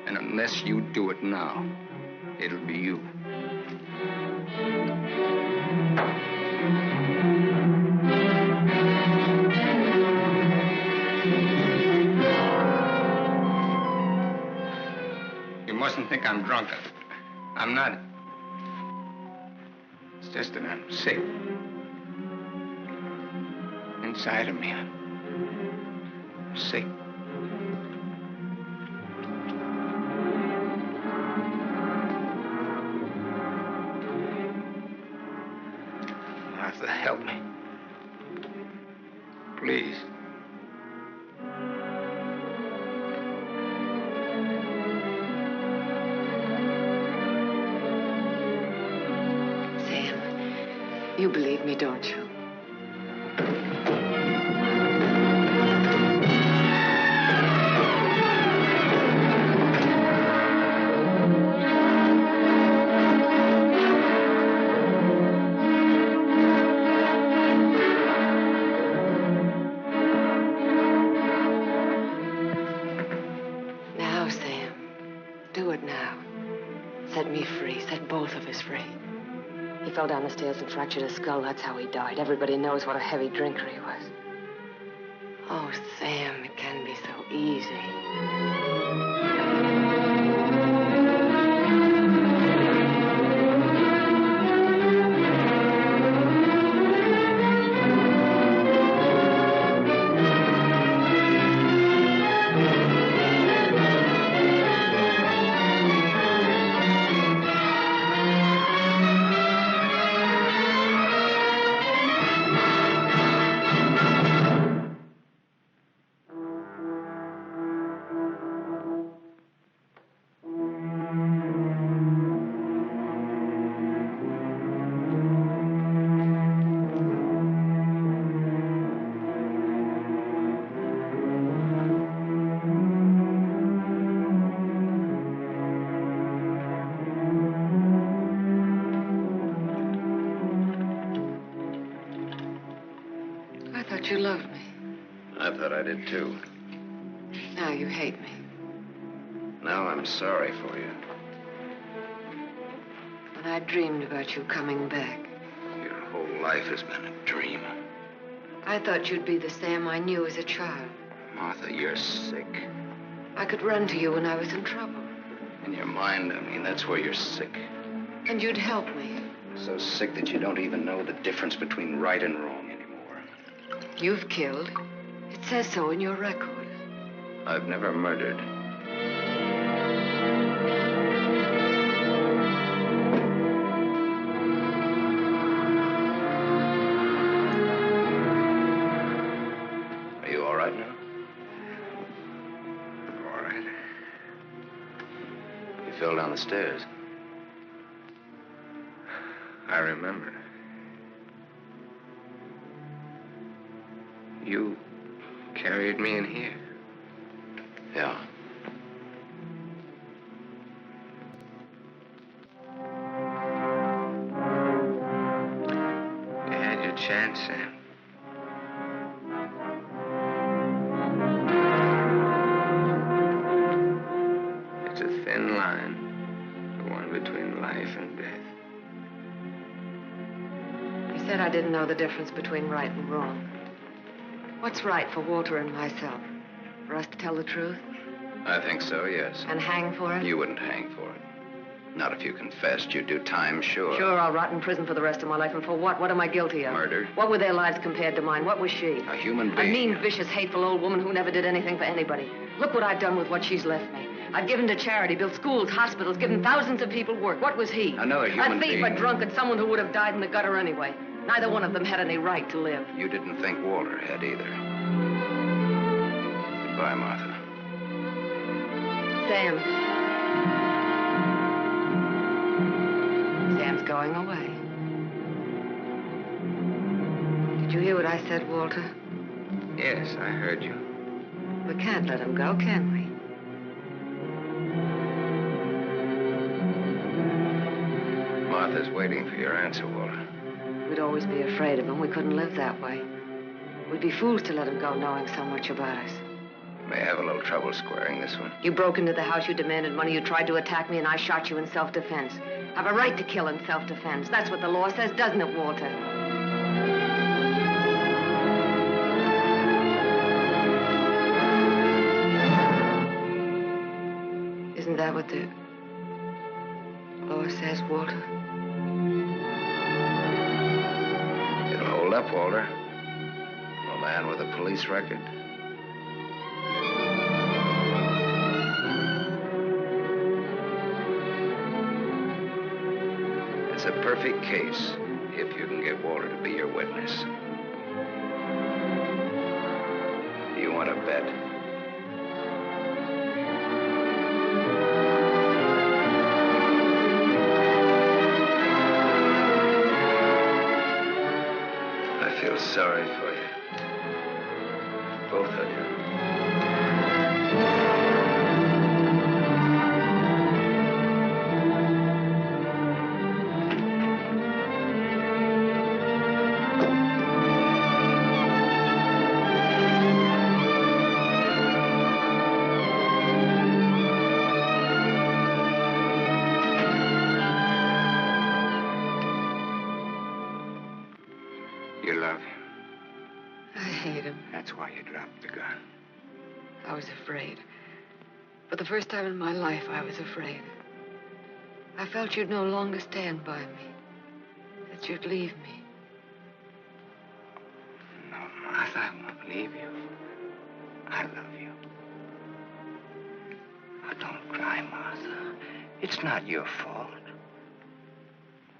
And unless you do it now, it'll be you. You mustn't think I'm drunk. I'm not. It's just that I'm sick. Inside of me, I'm sick. Martha, help me. Please. You believe me, don't you? Now, Sam. Do it now. Set me free. Set both of us free. He fell down the stairs and fractured his skull. That's how he died. Everybody knows what a heavy drinker he was. Oh, Sam, it can be so easy. You loved me. I thought I did, too. Now you hate me. Now I'm sorry for you. But I dreamed about you coming back. Your whole life has been a dream. I thought you'd be the Sam I knew as a child. Martha, you're sick. I could run to you when I was in trouble. In your mind, I mean, that's where you're sick. And you'd help me. So sick that you don't even know the difference between right and wrong anymore. You've killed. It says so in your record. I've never murdered. Are you all right now? All right. You fell down the stairs. I remember. You carried me in here. Yeah. You had your chance, Sam. It's a thin line, the one between life and death. You said I didn't know the difference between right and wrong. What's right for Walter and myself? For us to tell the truth? I think so, yes. And hang for it? You wouldn't hang for it. Not if you confessed. You'd do time, sure. Sure, I'll rot in prison for the rest of my life. And for what? What am I guilty of? Murder. What were their lives compared to mine? What was she? A human A being. mean, vicious, hateful old woman who never did anything for anybody. Look what I've done with what she's left me. I've given to charity, built schools, hospitals, given thousands of people work. What was he? Another human A thief, being. a drunkard, someone who would have died in the gutter anyway. Neither one of them had any right to live. You didn't think Walter had either. Goodbye, Martha. Sam. Sam's going away. Did you hear what I said, Walter? Yes, I heard you. We can't let him go, can we? Martha's waiting for your answer, Walter. We'd always be afraid of him. We couldn't live that way. We'd be fools to let him go knowing so much about us. You may have a little trouble squaring this one. You broke into the house, you demanded money, you tried to attack me, and I shot you in self-defense. Have a right to kill in self-defense. That's what the law says, doesn't it, Walter? Isn't that what the law says, Walter? It'll hold up, Walter. A man with a police record. It's a perfect case if you can get Walter to be your witness. Do you want to bet? I feel sorry for you. Both of you. You love him. I hate him. That's why you dropped the gun. I was afraid. For the first time in my life, I was afraid. I felt you'd no longer stand by me. That you'd leave me. No, Martha, I won't leave you. I love you. Now, don't cry, Martha. It's not your fault.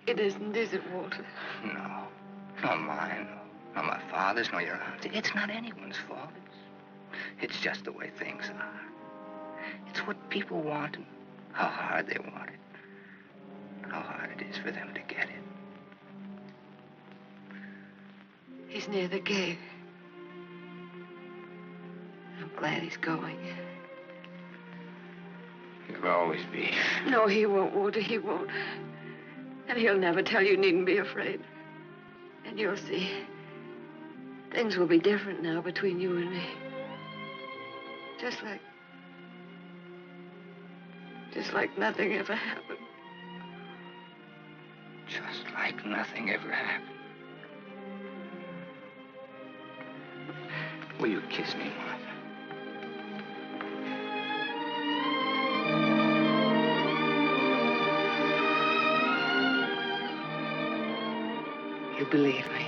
It isn't, is it, Walter? No. Not mine. Not my father's, nor your aunt's. It's not anyone's fault. It's just the way things are. It's what people want and how hard they want it. How hard it is for them to get it. He's near the gate. I'm glad he's going. He'll always be. No, he won't, Walter, he won't. And he'll never tell you needn't be afraid. And you'll see. Things will be different now between you and me. Just like nothing ever happened. Just like nothing ever happened. Will you kiss me, Martha? You believe me.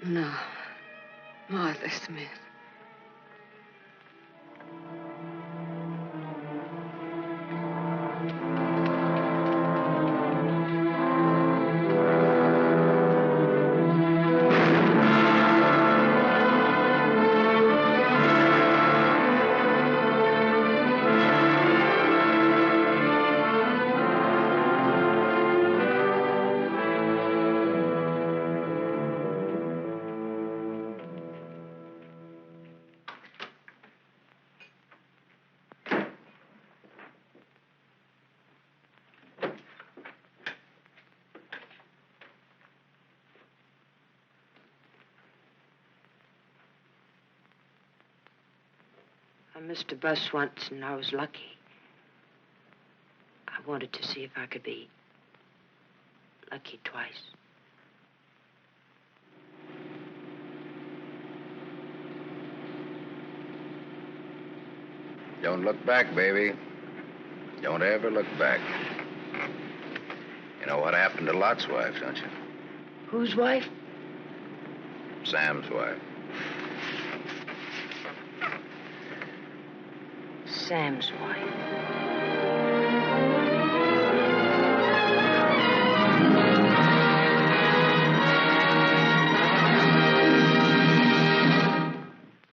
No. Martha Smith. I missed a bus once and I was lucky. I wanted to see if I could be lucky twice. Don't look back, baby. Don't ever look back. You know what happened to Lot's wife, don't you? Whose wife? Sam's wife. Sam's wife.